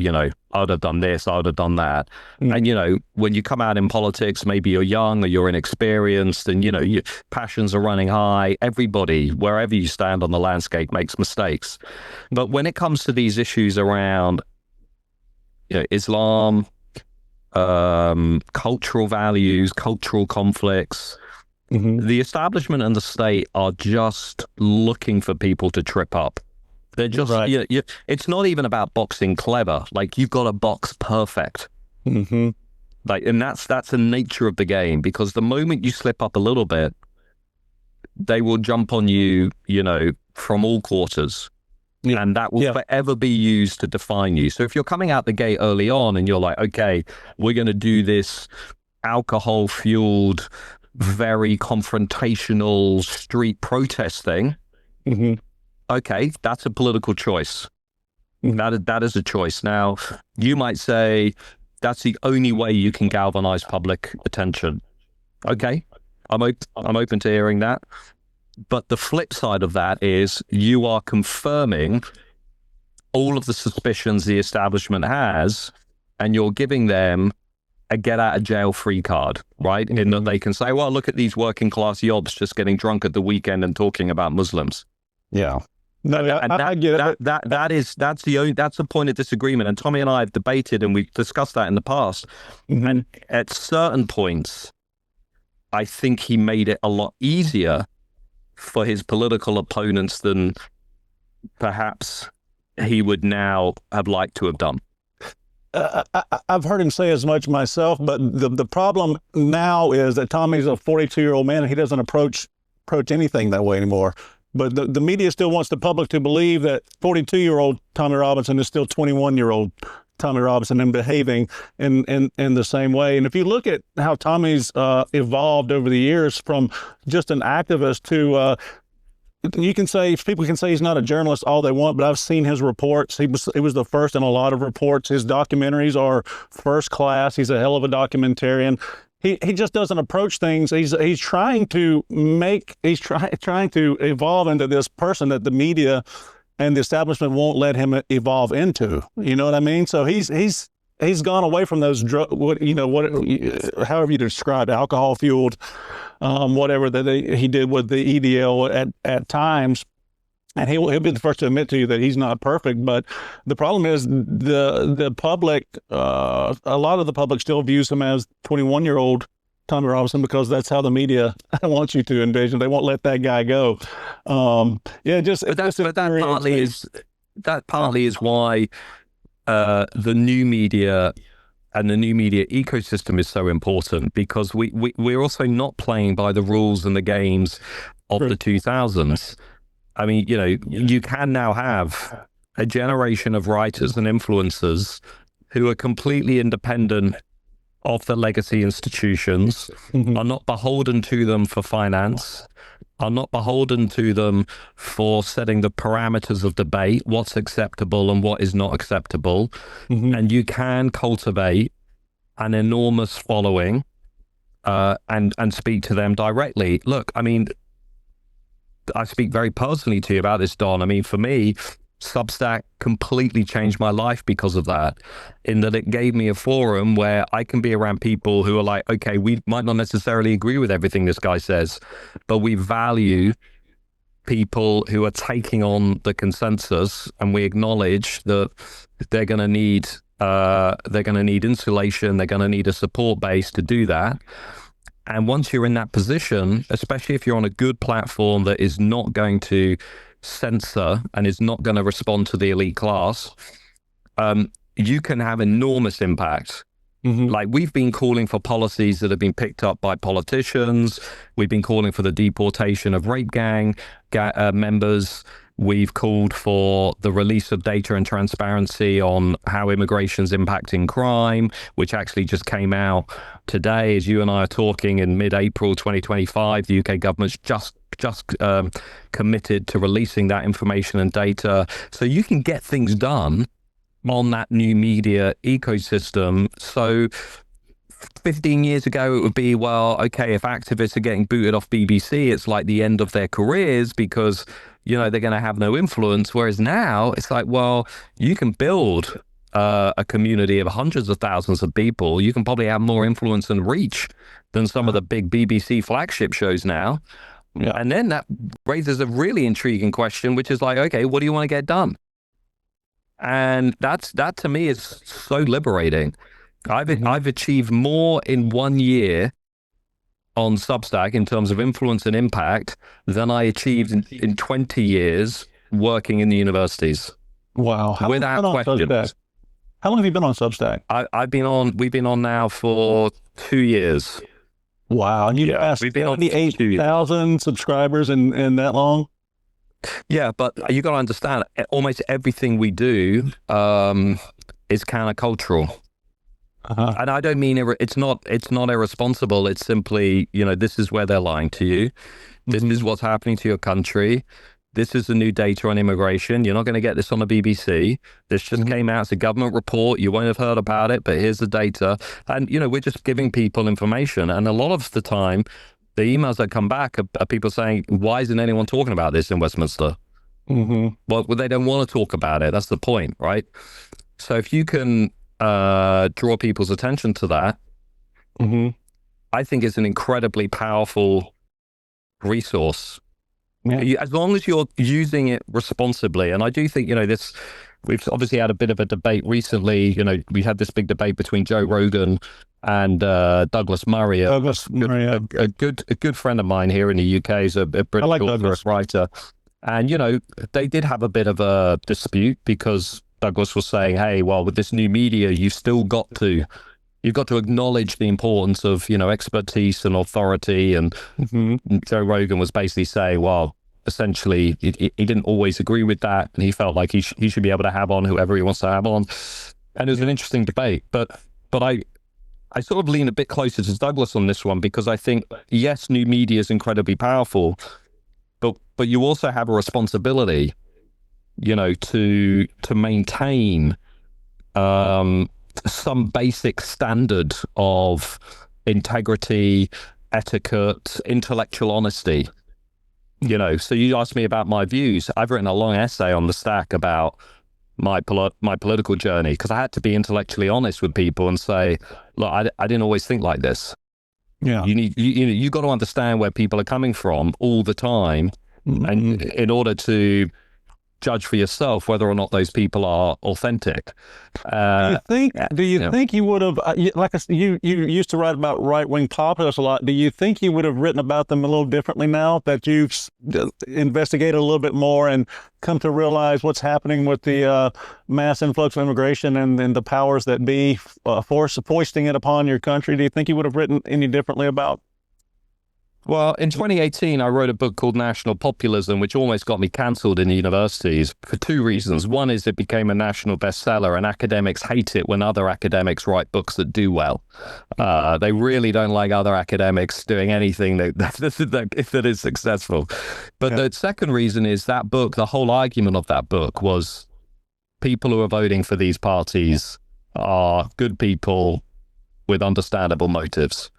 I would have done this, I would have done that. And, when you come out in politics, maybe you're young or you're inexperienced and, your passions are running high. Everybody, wherever you stand on the landscape, makes mistakes. But when it comes to these issues around, Islam, cultural values, cultural conflicts, the establishment and the state are just looking for people to trip up. They're just, it's not even about boxing clever. Like, you've got to box perfect. Like, and that's the nature of the game, because the moment you slip up a little bit, they will jump on you, from all quarters. Yeah. And that will forever be used to define you. So if you're coming out the gate early on and you're like, okay, we're going to do this alcohol-fueled, very confrontational street protest thing, okay, that's a political choice. That is a choice. Now, you might say that's the only way you can galvanize public attention. Okay, I'm open to hearing that. But the flip side of that is you are confirming all of the suspicions the establishment has, and you're giving them a get out of jail free card, right? In that they can say, well, look at these working class yobs just getting drunk at the weekend and talking about Muslims. Yeah. No, I get it. That's the point of disagreement. And Tommy and I have debated and we've discussed that in the past. And at certain points, I think he made it a lot easier for his political opponents than perhaps he would now have liked to have done. I've heard him say as much myself, but the problem now is that Tommy's a 42-year-old man and he doesn't approach anything that way anymore. But the media still wants the public to believe that 42-year-old Tommy Robinson is still 21-year-old Tommy Robinson and behaving in the same way. And if you look at how Tommy's evolved over the years from just an activist to people can say he's not a journalist all they want, but I've seen his reports. He was the first in a lot of reports. His documentaries are first class. He's a hell of a documentarian. He just doesn't approach things. He's trying to evolve into this person that the media and the establishment won't let him evolve into. You know what I mean? So he's gone away from those however you describe alcohol fueled, whatever that he did with the EDL at times. And he'll be the first to admit to you that he's not perfect. But the problem is the public, a lot of the public still views him as 21-year-old Tommy Robinson because that's how the media wants you to envision. They won't let that guy go. That partly is why the new media and the new media ecosystem is so important, because we're also not playing by the rules and the games of the 2000s. I mean, you can now have a generation of writers and influencers who are completely independent of the legacy institutions, are not beholden to them for finance, are not beholden to them for setting the parameters of debate, what's acceptable and what is not acceptable. And you can cultivate an enormous following and speak to them directly. Look, I mean, I speak very personally to you about this, Don. I mean, for me, Substack completely changed my life because of that, in that it gave me a forum where I can be around people who are like, okay, we might not necessarily agree with everything this guy says, but we value people who are taking on the consensus, and we acknowledge that they're going to need insulation, they're going to need a support base to do that. And once you're in that position, especially if you're on a good platform that is not going to censor and is not going to respond to the elite class, you can have enormous impact. Like, we've been calling for policies that have been picked up by politicians. We've been calling for the deportation of rape gang members. We've called for the release of data and transparency on how immigration's impacting crime, which actually just came out today. As you and I are talking, in mid-April 2025, the UK government's just committed to releasing that information and data. So you can get things done on that new media ecosystem. So 15 years ago, it would be, well, okay, if activists are getting booted off BBC, it's like the end of their careers because, you know, they're going to have no influence. Whereas now it's like, well, you can build a community of hundreds of thousands of people. You can probably have more influence and reach than some of the big BBC flagship shows now. Yeah. And then that raises a really intriguing question, which is like, okay, what do you want to get done? And that to me is so liberating. I've achieved more in 1 year on Substack in terms of influence and impact than I achieved in 20 years working in the universities. Wow. Without question. How long have you been on Substack? We've been on now for 2 years. Wow. And you've passed we've been on 78,000 subscribers in that long? Yeah, but you got to understand, almost everything we do is countercultural. And I don't mean it's not irresponsible. It's simply, you know, this is where they're lying to you. This is what's happening to your country. This is the new data on immigration. You're not going to get this on the BBC. This just came out. It's a government report. You won't have heard about it, but here's the data. And, you know, we're just giving people information. And a lot of the time, the emails that come back are people saying, why isn't anyone talking about this in Westminster? Well, they don't want to talk about it. That's the point, right? So if you can draw people's attention to that, I think it's an incredibly powerful resource. Yeah. As long as you're using it responsibly. And I do think, you know, we've obviously had a bit of a debate recently. You know, we had this big debate between Joe Rogan and Douglas Murray, a good friend of mine here in the UK. He's a British author, writer. And, you know, they did have a bit of a dispute because Douglas was saying, hey, well, with this new media, you've got to acknowledge the importance of, you know, expertise and authority. And Joe Rogan was basically saying, well, essentially, he didn't always agree with that. And he felt like he should be able to have on whoever he wants to have on. And it was an interesting debate. But I sort of lean a bit closer to Douglas on this one because I think, yes, new media is incredibly powerful, but you also have a responsibility, you know, to maintain some basic standard of integrity, etiquette, intellectual honesty. You know, so you asked me about my views. I've written a long essay on the Stack about my political journey because I had to be intellectually honest with people and say, look, I didn't always think like this. Yeah, you got to understand where people are coming from all the time, and in order to judge for yourself whether or not those people are authentic. Do you think you would have, like I said, you used to write about right-wing populists a lot. Do you think you would have written about them a little differently now that you've investigated a little bit more and come to realize what's happening with the mass influx of immigration and the powers that be foisting it upon your country? Do you think you would have written any differently about? Well, in 2018, I wrote a book called National Populism, which almost got me cancelled in the universities for two reasons. One is it became a national bestseller, and academics hate it when other academics write books that do well. They really don't like other academics doing anything that is successful. But the second reason is that book, the whole argument of that book was people who are voting for these parties are good people with understandable motives.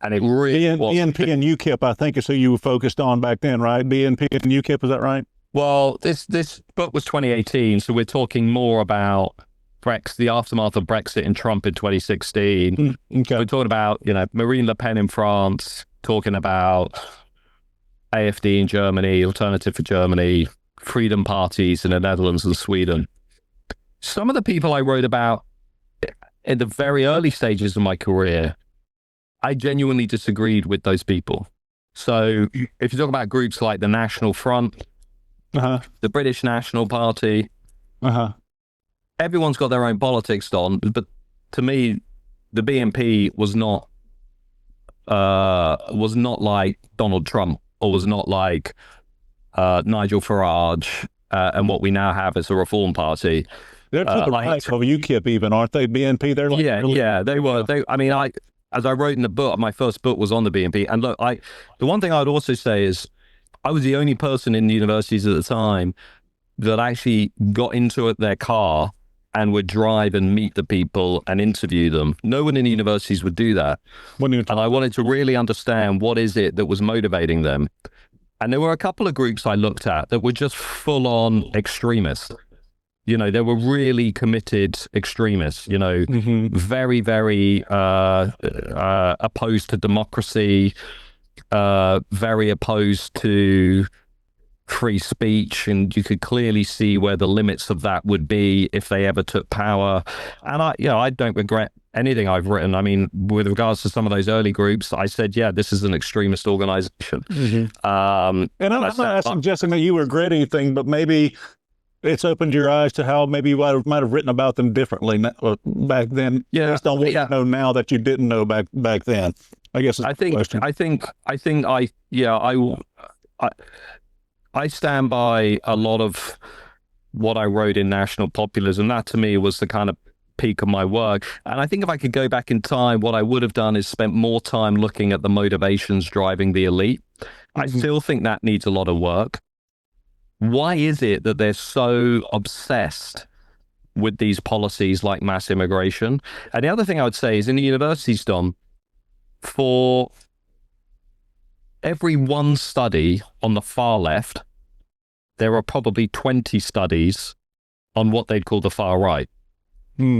And it really BNP and UKIP, I think, is who you were focused on back then, right? BNP and UKIP, is that right? Well, this book was 2018, so we're talking more about Brexit, the aftermath of Brexit and Trump in 2016. Okay. We're talking about, you know, Marine Le Pen in France, talking about AfD in Germany, Alternative for Germany, freedom parties in the Netherlands and Sweden. Some of the people I wrote about in the very early stages of my career, I genuinely disagreed with those people. So if you talk about groups like the National Front, the British National Party, everyone's got their own politics on. But to me, the BNP was not like Donald Trump, or was not like Nigel Farage, and what we now have as a Reform Party. They're to the right of UKIP, even, aren't they? BNP. They're like they were. As I wrote in the book, my first book was on the BNP. And look, the one thing I would also say is I was the only person in the universities at the time that actually got into their car and would drive and meet the people and interview them. No one in the universities would do that. And I wanted to really understand what is it that was motivating them. And there were a couple of groups I looked at that were just full-on extremists. You know, they were really committed extremists, you know, very, very opposed to democracy, very opposed to free speech, and you could clearly see where the limits of that would be if they ever took power. And I don't regret anything I've written. I mean, with regards to some of those early groups, I said, yeah, this is an extremist organization. And I'm not suggesting that you regret anything, but maybe it's opened your eyes to how maybe you might have written about them differently back then. Yeah, based on what you know now that you didn't know back then. I guess I stand by a lot of what I wrote in National Populism. That to me was the kind of peak of my work. And I think if I could go back in time, what I would have done is spent more time looking at the motivations driving the elite. I still think that needs a lot of work. Why is it that they're so obsessed with these policies like mass immigration? And the other thing I would say is in the universities, Don, for every one study on the far left, there are probably 20 studies on what they'd call the far right.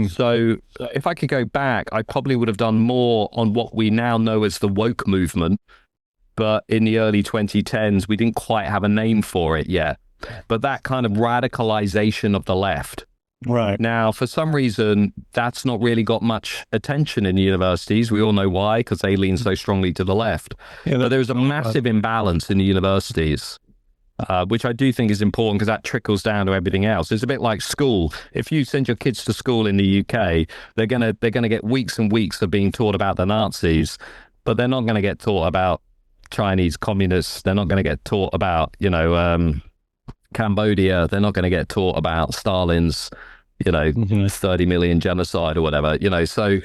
So if I could go back, I probably would have done more on what we now know as the woke movement. But in the early 2010s, we didn't quite have a name for it yet. But that kind of radicalization of the left. Right. Now, for some reason, that's not really got much attention in the universities. We all know why, because they lean so strongly to the left. Yeah, but there's a massive imbalance in the universities, which I do think is important because that trickles down to everything else. It's a bit like school. If you send your kids to school in the UK, they're gonna get weeks and weeks of being taught about the Nazis, but they're not going to get taught about Chinese communists. They're not going to get taught about, Cambodia. They're not going to get taught about Stalin's, 30 million genocide or whatever, so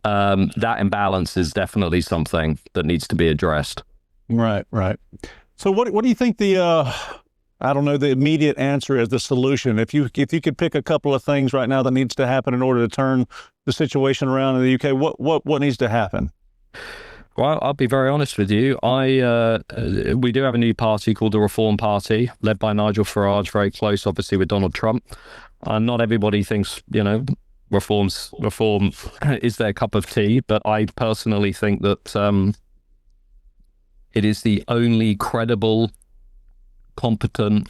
that imbalance is definitely something that needs to be addressed. Right. So what do you think the immediate answer is, the solution? If you could pick a couple of things right now that needs to happen in order to turn the situation around in the UK, what needs to happen? Well, I'll be very honest with you. We do have a new party called the Reform Party, led by Nigel Farage, very close, obviously, with Donald Trump. Not everybody thinks, reform is their cup of tea, but I personally think that it is the only credible, competent,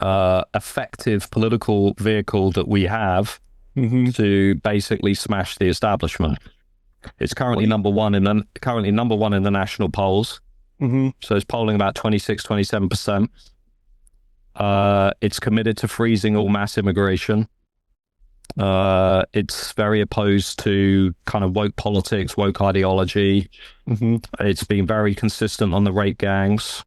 effective political vehicle that we have to basically smash the establishment. It's currently number one in the national polls. So it's polling about 27%. It's committed to freezing all mass immigration. It's very opposed to kind of woke politics, woke ideology. It's been very consistent on the rape gangs.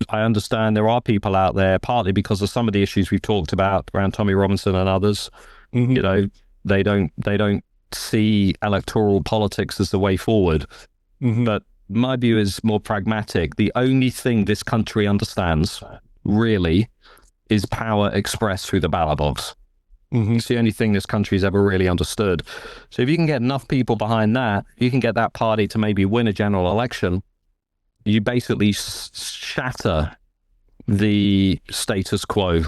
I understand there are people out there, partly because of some of the issues we've talked about around Tommy Robinson and others. They don't see electoral politics as the way forward. But my view is more pragmatic. The only thing this country understands, really, is power expressed through the ballot box. It's the only thing this country's ever really understood. So if you can get enough people behind that, you can get that party to maybe win a general election. You basically shatter the status quo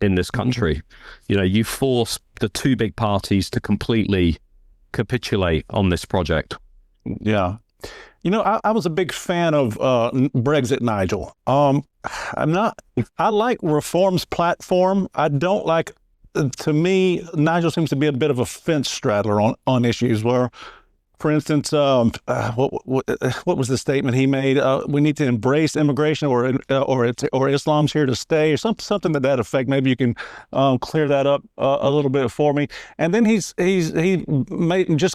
in this country. You force the two big parties to completely capitulate on this project. Yeah. I was a big fan of Brexit Nigel. I like Reform's platform. I don't like, to me, Nigel seems to be a bit of a fence straddler on issues where, for instance, what was the statement he made? We need to embrace immigration, or Islam's here to stay, or something to that effect. Maybe you can clear that up a little bit for me. And then he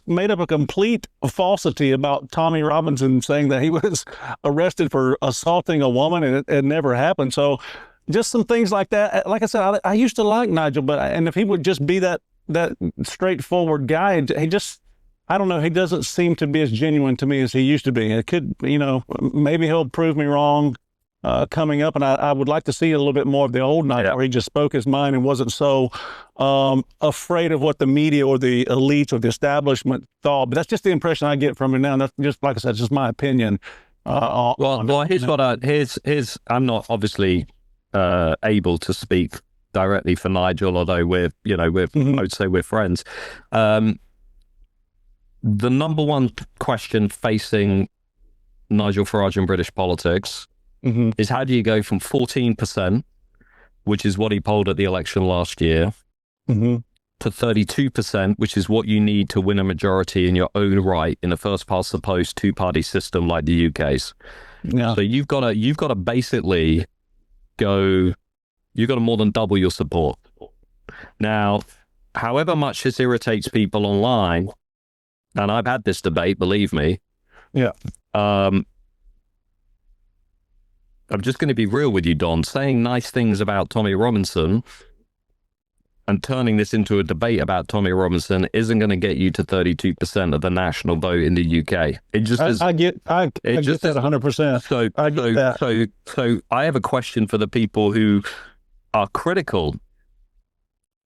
made up a complete falsity about Tommy Robinson, saying that he was arrested for assaulting a woman, and it never happened. So just some things like that. Like I said, I used to like Nigel, and if he would just be that straightforward guy, I don't know. He doesn't seem to be as genuine to me as he used to be. It could, maybe he'll prove me wrong. coming up, and I would like to see a little bit more of the old Nigel, where he just spoke his mind and wasn't so afraid of what the media or the elites or the establishment thought. But that's just the impression I get from him now. And that's just, like I said, just my opinion. Here's I'm not obviously able to speak directly for Nigel, although I would say we're friends. The number one question facing Nigel Farage in British politics is, how do you go from 14%, which is what he polled at the election last year, to 32%, which is what you need to win a majority in your own right in a first past the post two-party system like the UK's. Yeah. So you've got to basically you've got to more than double your support. Now, however much this irritates people online, and I've had this debate, believe me. Yeah. I'm just going to be real with you, Don. Saying nice things about Tommy Robinson and turning this into a debate about Tommy Robinson isn't going to get you to 32% of the national vote in the UK. It just is. I get that 100%. So I have a question for the people who are critical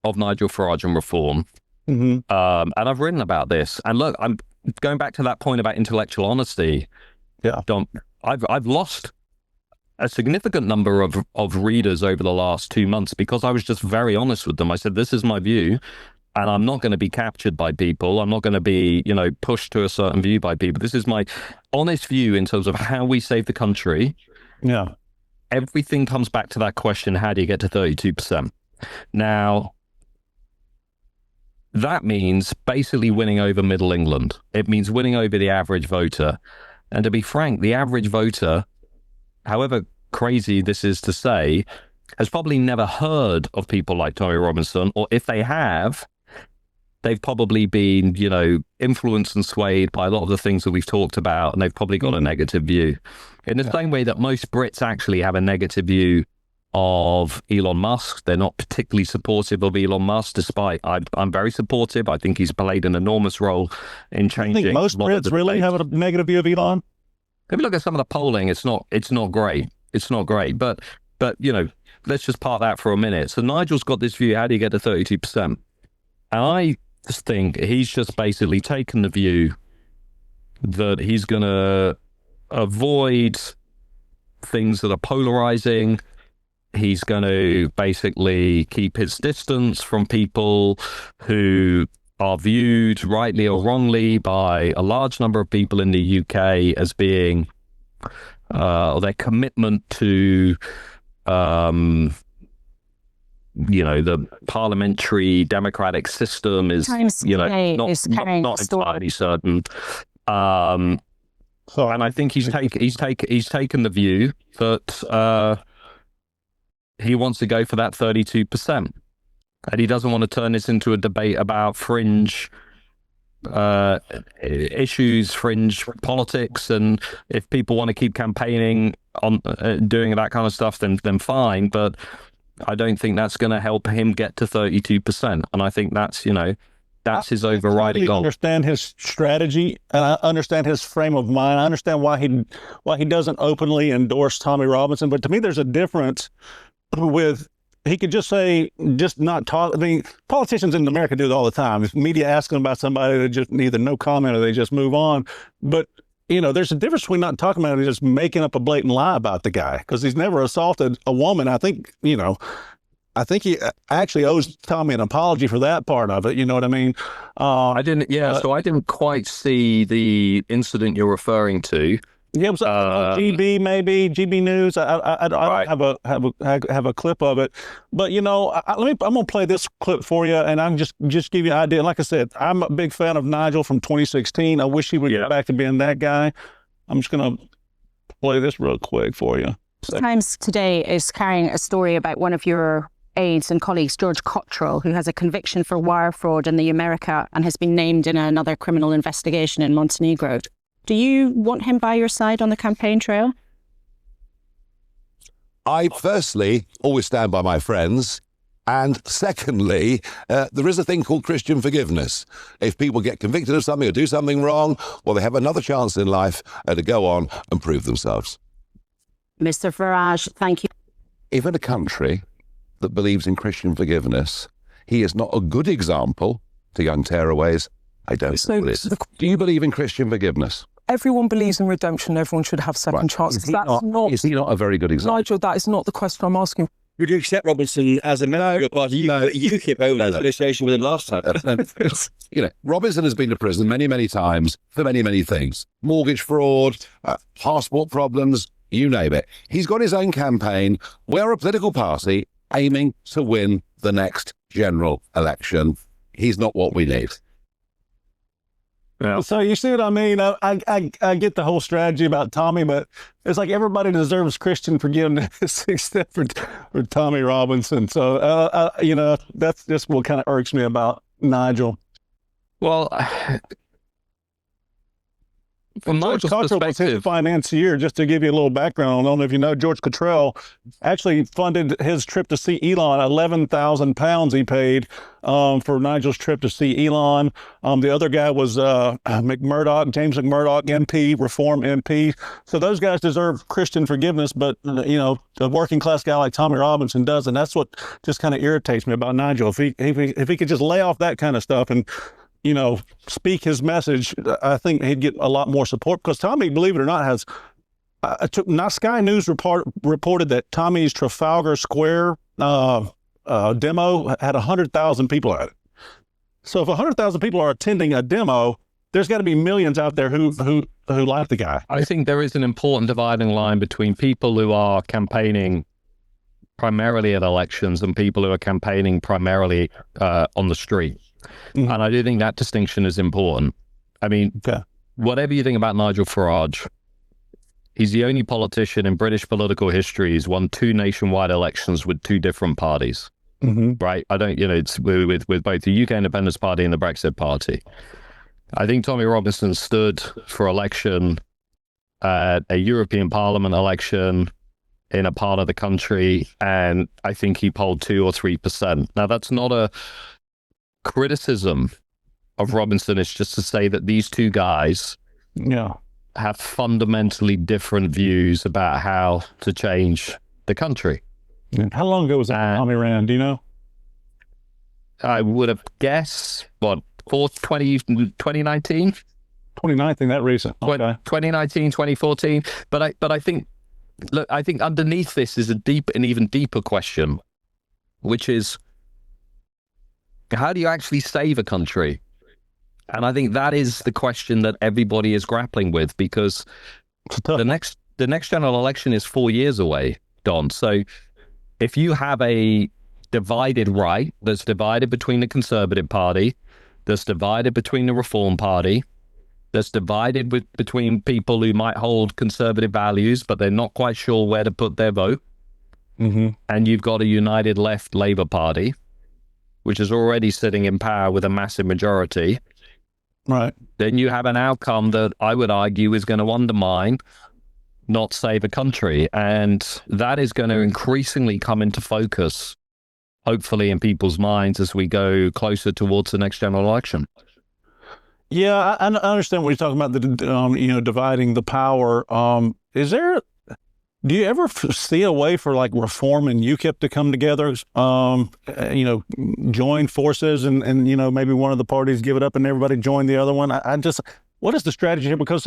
of Nigel Farage and reform. And I've written about this. And look, I'm going back to that point about intellectual honesty. Yeah, Don, I've lost a significant number of readers over the last 2 months because I was just very honest with them. I said, this is my view, and I'm not going to be captured by people. I'm not going to be, pushed to a certain view by people. This is my honest view in terms of how we save the country. Yeah. Everything comes back to that question, how do you get to 32%? Now, that means basically winning over Middle England. It means winning over the average voter. And to be frank, the average voter, however crazy this is to say, has probably never heard of people like Tommy Robinson, or if they have, they've probably been, influenced and swayed by a lot of the things that we've talked about, and they've probably got a negative view. In the same way that most Brits actually have a negative view of Elon Musk. They're not particularly supportive of Elon Musk, despite I'm very supportive. I think he's played an enormous role in changing. I think most Brits really have a negative view of Elon. If you look at some of the polling, it's not great. It's not great. But let's just park that for a minute. So Nigel's got this view, how do you get to 32%? And I just think he's just basically taken the view that he's going to avoid things that are polarizing. He's going to basically keep his distance from people who are viewed rightly or wrongly by a large number of people in the UK as being their commitment to the parliamentary democratic system is not entirely certain. And I think he's taken the view that he wants to go for that 32%. And he doesn't want to turn this into a debate about fringe issues, fringe politics. And if people want to keep campaigning on doing that kind of stuff, then fine. But I don't think that's going to help him get to 32%. And I think that's his overriding goal. I understand his strategy, and I understand his frame of mind. I understand why he doesn't openly endorse Tommy Robinson. But to me, there's a difference with, he could just say, just not talk. I mean, politicians in America do it all the time. If media asks them about somebody, they just either no comment or they just move on. But, there's a difference between not talking about it and just making up a blatant lie about the guy, because he's never assaulted a woman. I think he actually owes Tommy an apology for that part of it. You know what I mean? I didn't quite see the incident you're referring to. Yeah, it was GB, maybe GB News. I have a clip of it, but I'm gonna play this clip for you, and I'm just give you an idea. Like I said, I'm a big fan of Nigel from 2016. I wish he would get back to being that guy. I'm just gonna play this real quick for you. Times Today is carrying a story about one of your aides and colleagues, George Cottrell, who has a conviction for wire fraud in the America and has been named in another criminal investigation in Montenegro. Do you want him by your side on the campaign trail? I firstly always stand by my friends. And secondly, there is a thing called Christian forgiveness. If people get convicted of something or do something wrong, well, they have another chance in life to go on and prove themselves. Mr. Farage, thank you. If in a country that believes in Christian forgiveness, he is not a good example to young tearaways, I don't So know what is. Do you believe in Christian forgiveness? everyone believes in redemption. Everyone should have second chances. Is he not a very good example? Nigel, that is not the question I'm asking. Would you accept Robinson as a member of your party? UKIP only association with him last time. Robinson has been to prison many, many times for many, many things. Mortgage fraud, passport problems, you name it. He's got his own campaign. We're a political party aiming to win the next general election. He's not what we need. Yeah. So you see what I mean? I get the whole strategy about Tommy, but it's like everybody deserves Christian forgiveness except for Tommy Robinson. So, that's just what kind of irks me about Nigel. Well, from George Nigel's Cottrell was his perspective, financier. Just to give you a little background, I don't know if you know, George Cottrell actually funded his trip to see Elon. 11,000 pounds he paid for Nigel's trip to see Elon. The other guy was James McMurdoch, MP, Reform MP. So those guys deserve Christian forgiveness, but a working class guy like Tommy Robinson doesn't. That's what just kind of irritates me about Nigel. If he could just lay off that kind of stuff and speak his message, I think he'd get a lot more support, because Tommy, believe it or not, has Sky News reported that Tommy's Trafalgar Square demo had 100,000 people at it. So if 100,000 people are attending a demo, there's got to be millions out there who like the guy. I think there is an important dividing line between people who are campaigning primarily at elections and people who are campaigning primarily on the street. Mm-hmm. And I do think that distinction is important. I mean, whatever you think about Nigel Farage, he's the only politician in British political history who's won 2 nationwide elections with 2 different parties, right? I don't, it's with both the UK Independence Party and the Brexit Party. I think Tommy Robinson stood for election at a European Parliament election in a part of the country, and I think he polled 2 or 3%. Now, that's not a criticism of Robinson. It's just to say that these 2 guys have fundamentally different views about how to change the country. How long ago was that Tommy ran? Do you know? I would have guessed, 2019? 2019, that recent. Okay. 2019, 2014. But I think, look, I think underneath this is an even deeper question, which is, how do you actually save a country? And I think that is the question that everybody is grappling with, because the next general election is 4 years away, Don. So if you have a divided right that's divided between the Conservative Party, that's divided between the Reform Party, that's divided between people who might hold conservative values, but they're not quite sure where to put their vote, and you've got a united left Labour Party, which is already sitting in power with a massive majority, right? Then you have an outcome that I would argue is going to undermine, not save a country. And that is going to increasingly come into focus, hopefully in people's minds as we go closer towards the next general election. Yeah, I understand what you're talking about, the dividing the power. Do you ever see a way for like Reform and UKIP to come together, join forces and maybe one of the parties give it up and everybody join the other one? What is the strategy here? Because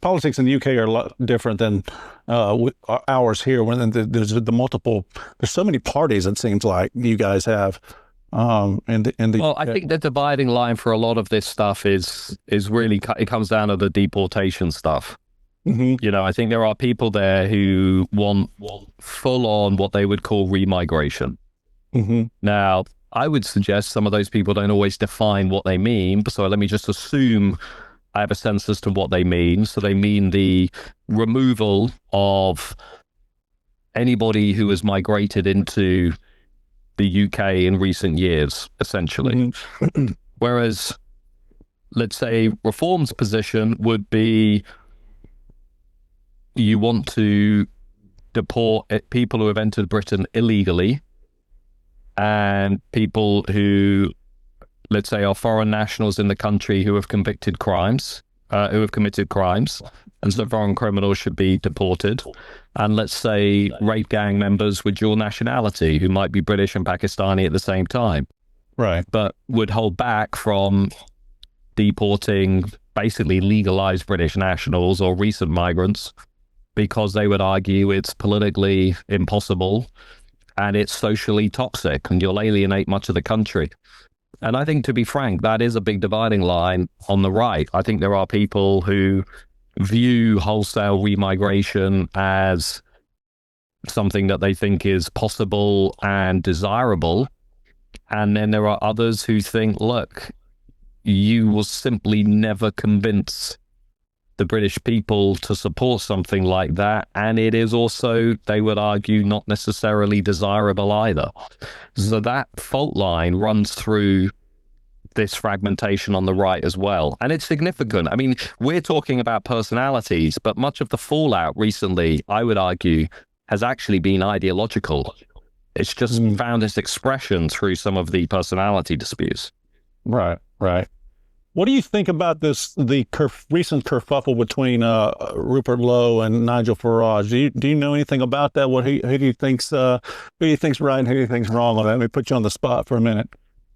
politics in the UK are a lot different than ours here. When there's so many parties, it seems like you guys have. I think the dividing line for a lot of this stuff is really, it comes down to the deportation stuff. I think there are people there who want full on what they would call remigration. Now, I would suggest some of those people don't always define what they mean. So let me just assume I have a sense as to what they mean. So they mean the removal of anybody who has migrated into the UK in recent years, essentially. Whereas, let's say, Reform's position would be, you want to deport people who have entered Britain illegally and people who, let's say, are foreign nationals in the country who have committed crimes, and so foreign criminals should be deported. And let's say rape gang members with dual nationality who might be British and Pakistani at the same time, Right. but would hold back from deporting basically legalized British nationals or recent migrants because they would argue it's politically impossible and it's socially toxic and you'll alienate much of the country. And I think, to be frank, that is a big dividing line on the right. I think there are people who view wholesale remigration as something that they think is possible and desirable. And then there are others who think, look, you will simply never convince the British people to support something like that. And it is also, they would argue, not necessarily desirable either. So that fault line runs through this fragmentation on the right as well. And it's significant. I mean, we're talking about personalities, but much of the fallout recently, I would argue, has actually been ideological. It's just found its expression through some of the personality disputes. Right. What do you think about the recent kerfuffle between Rupert Lowe and Nigel Farage? Do you know anything about that? Who do you think's right and who do you think's wrong on that? Let me put you on the spot for a minute.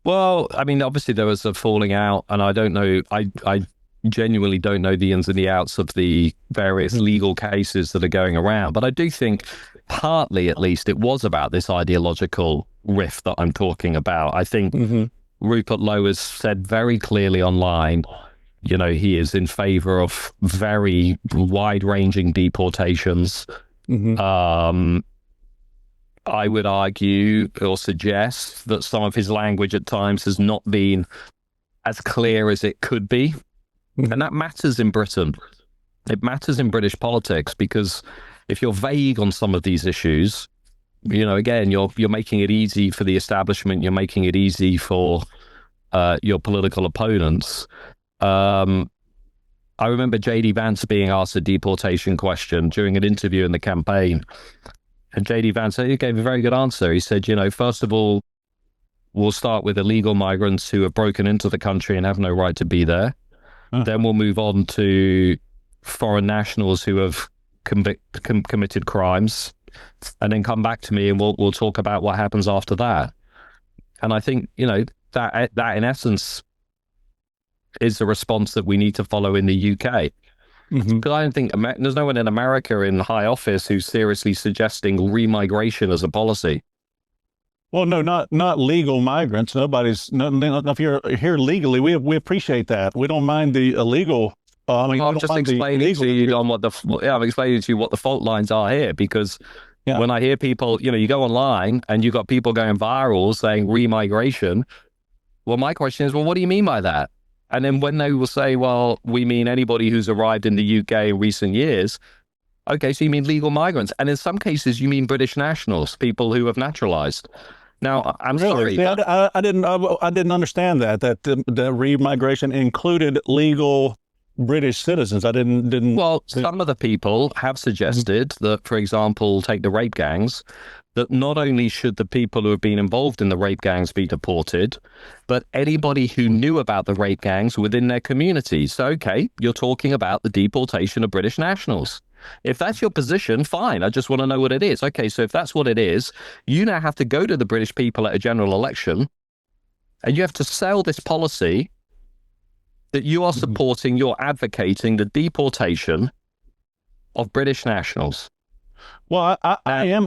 Well, I mean, obviously there was a falling out, and I don't know. I genuinely don't know the ins and the outs of the various legal cases that are going around. But I do think, partly at least, it was about this ideological rift that I'm talking about. I think Rupert Lowe has said very clearly online, you know, he is in favor of very wide-ranging deportations. I would argue or suggest that some of his language at times has not been as clear as it could be. And that matters in Britain. It matters in British politics because if you're vague on some of these issues, you know, again, you're making it easy for the establishment. You're making it easy for your political opponents. I remember J.D. Vance being asked a deportation question during an interview in the campaign. And J.D. Vance, he gave a very good answer. He said, you know, first of all, we'll start with illegal migrants who have broken into the country and have no right to be there. Then we'll move on to foreign nationals who have committed crimes, and then come back to me and we'll talk about what happens after that. And I think, you know, that in essence is the response that we need to follow in the UK. Because I don't think there's no one in America in high office who's seriously suggesting remigration as a policy. Well, no, not legal migrants. If you're here legally, we appreciate that. We don't mind the illegal. I'm just explaining to you on I'm explaining to you what the fault lines are here, because when I hear people, you know, you go online and you've got people going viral saying remigration. Well, my question is, well, what do you mean by that? And then when they will say, well, we mean anybody who's arrived in the UK in recent years. Okay, so you mean legal migrants. And in some cases, you mean British nationals, people who have naturalized. Now, I'm sorry. See, I didn't understand that the remigration included legal British citizens. I didn't. Well, some of the people have suggested that, for example, take the rape gangs, that not only should the people who have been involved in the rape gangs be deported, but anybody who knew about the rape gangs within their communities. So, okay, you're talking about the deportation of British nationals. If that's your position, fine. I just want to know what it is. Okay, so if that's what it is, you now have to go to the British people at a general election and you have to sell this policy that you are supporting, you're advocating the deportation of British nationals. Well, I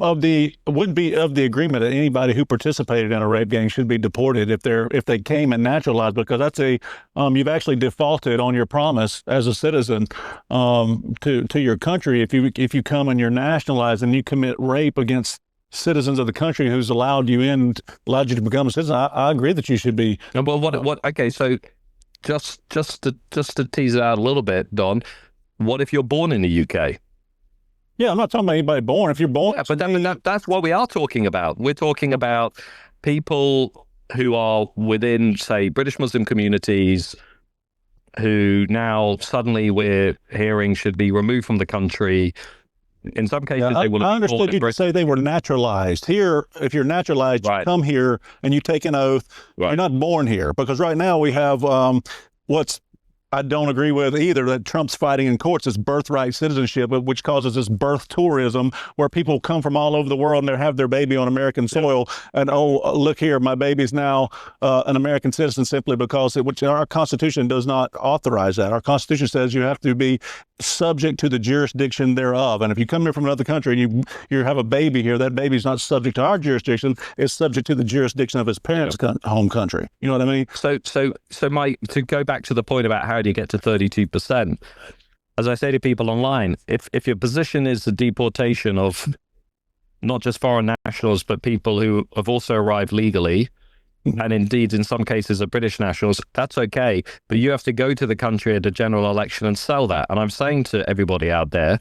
would be of the agreement that anybody who participated in a rape gang should be deported if they came and naturalized, because that's you've actually defaulted on your promise as a citizen to your country if you come and you're nationalized and you commit rape against citizens of the country who's allowed you to become a citizen. I agree that you should be. Well, what? Okay, so just to tease it out a little bit, Don. What if you're born in the UK? Yeah, I'm not talking about anybody born. If you're born, but that's what we are talking about. We're talking about people who are within, say, British Muslim communities who now suddenly we're hearing should be removed from the country. In some cases, they will. I understood you to say they were naturalized. Here, if you're naturalized, you come here and you take an oath. You're not born here, because right now we have what's I don't agree with either, that Trump's fighting in courts is birthright citizenship, which causes this birth tourism where people come from all over the world and they have their baby on American soil. And, oh, look here, my baby's now an American citizen simply because which our Constitution does not authorize that. Our Constitution says you have to be subject to the jurisdiction thereof. And if you come here from another country and you have a baby here, that baby's not subject to our jurisdiction. It's subject to the jurisdiction of his parents' home country. You know what I mean? So Mike, to go back to the point about how do you get to 32%, as I say to people online, if your position is the deportation of not just foreign nationals, but people who have also arrived legally, and indeed in some cases are British nationals, that's okay. But you have to go to the country at a general election and sell that. And I'm saying to everybody out there,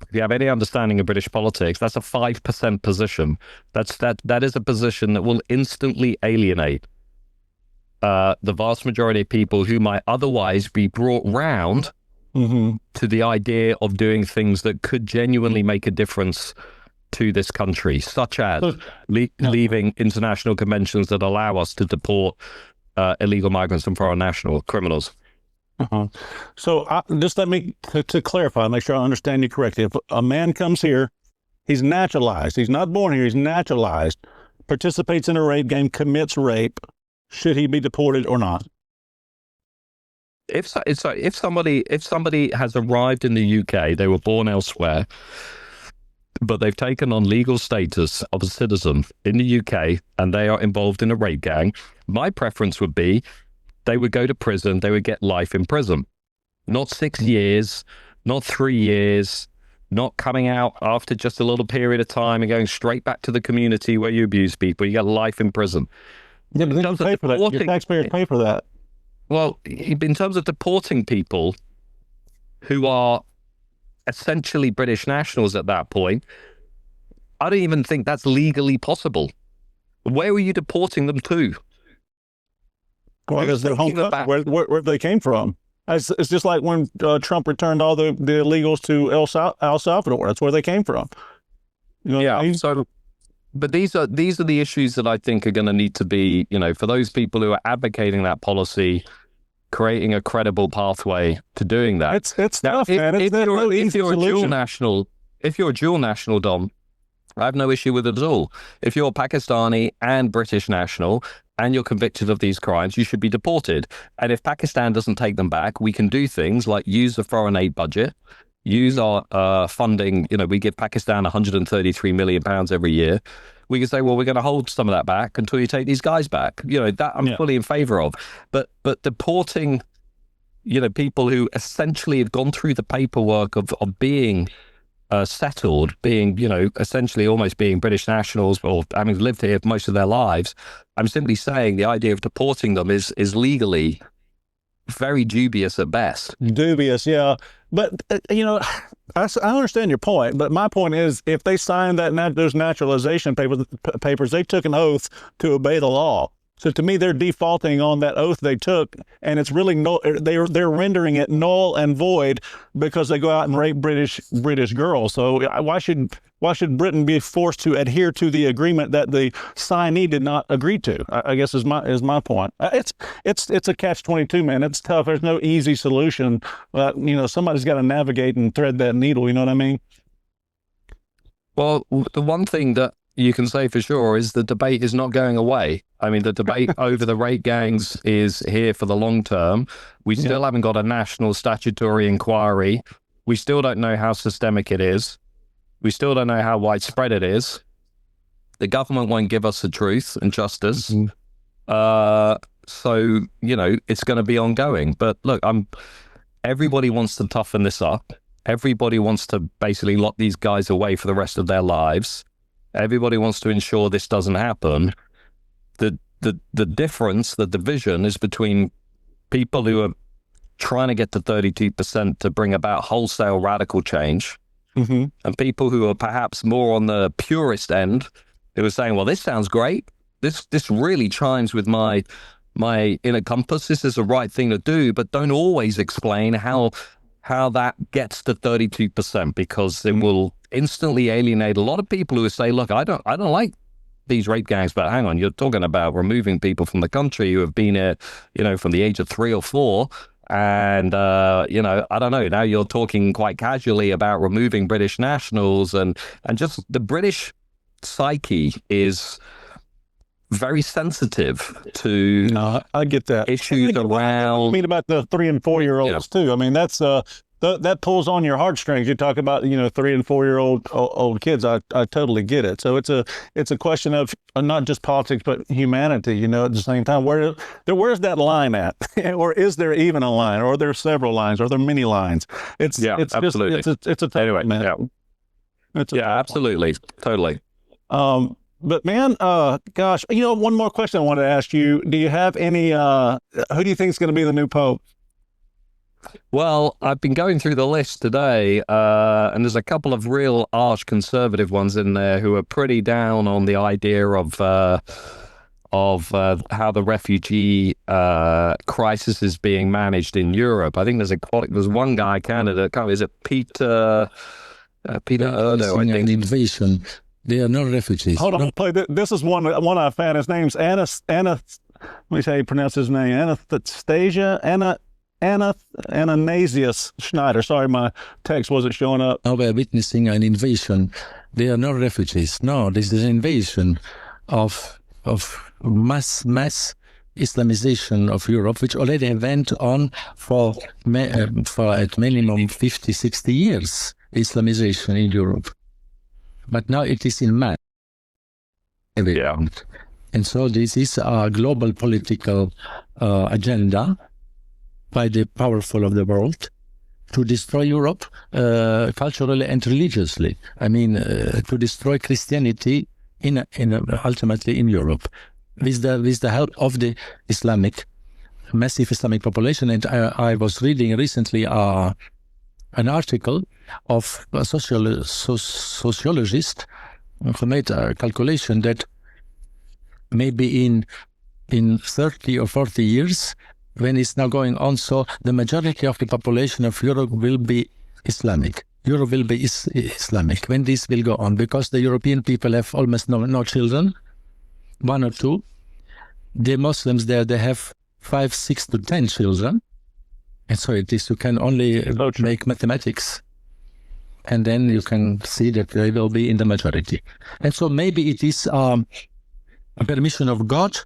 if you have any understanding of British politics, that's a 5% position. That is a position that will instantly alienate the vast majority of people who might otherwise be brought round to the idea of doing things that could genuinely make a difference to this country, such as leaving international conventions that allow us to deport illegal migrants and foreign national criminals. So just let me, to clarify, make sure I understand you correctly. If a man comes here, he's naturalized. He's not born here. He's naturalized, participates in a rape game, commits rape. Should he be deported or not? If somebody has arrived in the UK, they were born elsewhere, but they've taken on legal status of a citizen in the UK and they are involved in a rape gang, my preference would be they would go to prison, they would get life in prison. Not 6 years, not 3 years, not coming out after just a little period of time and going straight back to the community where you abuse people. You get life in prison. Yeah, but you pay for that. Your taxpayers pay for that. Well, in terms of deporting people who are essentially British nationals at that point, I don't even think that's legally possible. Where were you deporting them to? Well, because their home country, where they came from. It's just like when Trump returned all the illegals to El Salvador. That's where they came from. You know, yeah. So, but these are the issues that I think are going to need to be, for those people who are advocating that policy, creating a credible pathway to doing that. It's tough, man. If you're a dual national, Dom, I have no issue with it at all. If you're Pakistani and British national and you're convicted of these crimes, you should be deported. And if Pakistan doesn't take them back, we can do things like use the foreign aid budget, use our funding. We give Pakistan £133 million every year. We can say, well, we're going to hold some of that back until you take these guys back. That I'm fully in favor of. But deporting, people who essentially have gone through the paperwork of being settled, being, essentially almost being British nationals or having lived here most of their lives. I'm simply saying the idea of deporting them is legally very dubious at best. Dubious, yeah. But, I understand your point, but my point is if they signed those naturalization papers, they took an oath to obey the law. So to me, they're defaulting on that oath they took, and it's really they're rendering it null and void because they go out and rape British girls. So why should Britain be forced to adhere to the agreement that the signee did not agree to? I guess is my point. It's a catch-22, man. It's tough. There's no easy solution. But somebody's got to navigate and thread that needle. You know what I mean? Well, the one thing that you can say for sure is the debate is not going away. I mean, the debate over the rape gangs is here for the long term. We still haven't got a national statutory inquiry. We still don't know how systemic it is. We still don't know how widespread it is. The government won't give us the truth and justice. So, it's going to be ongoing. But look, everybody wants to toughen this up. Everybody wants to basically lock these guys away for the rest of their lives. Everybody wants to ensure this doesn't happen. The difference, the division is between people who are trying to get to 32% to bring about wholesale radical change and people who are perhaps more on the purist end who are saying, well, this sounds great. This really chimes with my inner compass. This is the right thing to do, but don't always explain how that gets to 32% because it will instantly alienate a lot of people who say, look, I don't like these rape gangs, but hang on, you're talking about removing people from the country who have been here, from the age of 3 or 4, And, you know, I don't know, now you're talking quite casually about removing British nationals, and just the British psyche is very sensitive to No, I get that. issues I around. mean about the 3 and 4 year olds too. I mean, that's that pulls on your heartstrings. You talk about, you know, 3 and 4 year old kids. I totally get it. So it's a question of not just politics but humanity. You know, at the same time, where's that line at, or is there even a line, or are there several lines, or are there many lines? It's absolutely. It's a Anyway, man. Absolutely, totally. But man, gosh, you know, one more question I want to ask you. Do you have any, who do you think is going to be the new pope? Well, I've been going through the list today, and there's a couple of real arch conservative ones in there who are pretty down on the idea of how the refugee crisis is being managed in Europe. I think there's one guy candidate. Is it Peter? No, I think an invasion. They are not refugees. Hold on, play. This is one I found. His name's Anna. Let me say, how you pronounce his name. Anastasia. Ananasius Schneider. Sorry, my text wasn't showing up. Now we're witnessing an invasion. They are not refugees. No, this is an invasion of mass Islamization of Europe, which already went on for at minimum 50, 60 years. Islamization in Europe. But now it is in mass. Yeah. And so this is a global political agenda by the powerful of the world to destroy Europe culturally and religiously. I mean, to destroy Christianity ultimately in Europe with the help of the massive Islamic population. And I was reading recently an article of a sociologist who made a calculation that maybe in 30 or 40 years, when it's now going on, so the majority of the population of Europe will be Islamic. Europe will be Islamic when this will go on, because the European people have almost no children, 1 or 2. The Muslims there, they have 5, 6 to 10 children. And so it is, you can only make mathematics, and then you can see that they will be in the majority. And so maybe it is a permission of God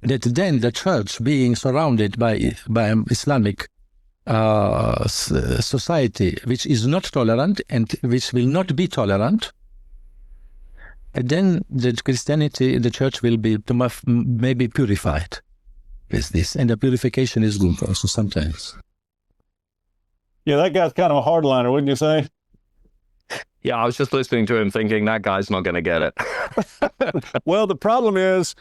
that then the church, being surrounded by Islamic society, which is not tolerant and which will not be tolerant, and then the Christianity, the church will be maybe purified with this, and the purification is good also sometimes. Yeah, that guy's kind of a hardliner, wouldn't you say? Yeah, I was just listening to him thinking that guy's not going to get it. Well, the problem is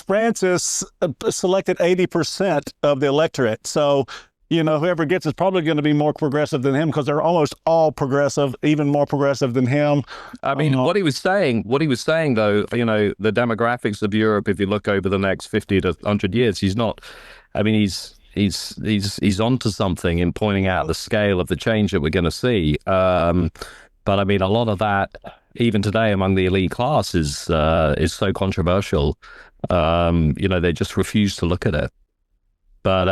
Francis selected 80% of the electorate. So, you know, whoever gets is probably going to be more progressive than him, because they're almost all progressive, even more progressive than him. I mean, what he was saying though, you know, the demographics of Europe, if you look over the next 50 to 100 years, he's onto something in pointing out the scale of the change that we're going to see. But I mean, a lot of that, even today among the elite class, is so controversial. You know, they just refuse to look at it. But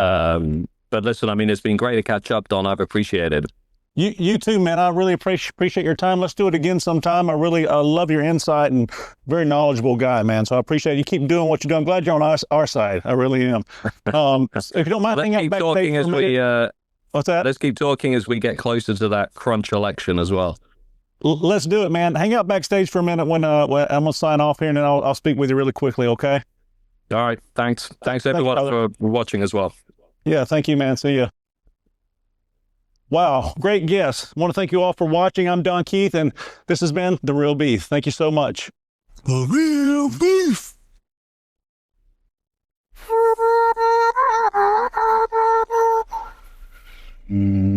listen, I mean, it's been great to catch up, Don. I've appreciated it. You too, man. I really appreciate your time. Let's do it again sometime. I really love your insight, and very knowledgeable guy, man. So I appreciate you. Keep doing what you're doing. I'm glad you're on our side. I really am. If you don't mind, hang out backstage. What's that? Let's keep talking as we get closer to that crunch election as well. Let's do it, man. Hang out backstage for a minute when I'm going to sign off here, and then I'll speak with you really quickly, okay? All right. Thanks everyone for watching as well. Yeah, thank you, man. See ya. Wow, great guest. I want to thank you all for watching. I'm Don Keith, and this has been The Real Beef. Thank you so much. The Real Beef. Mm.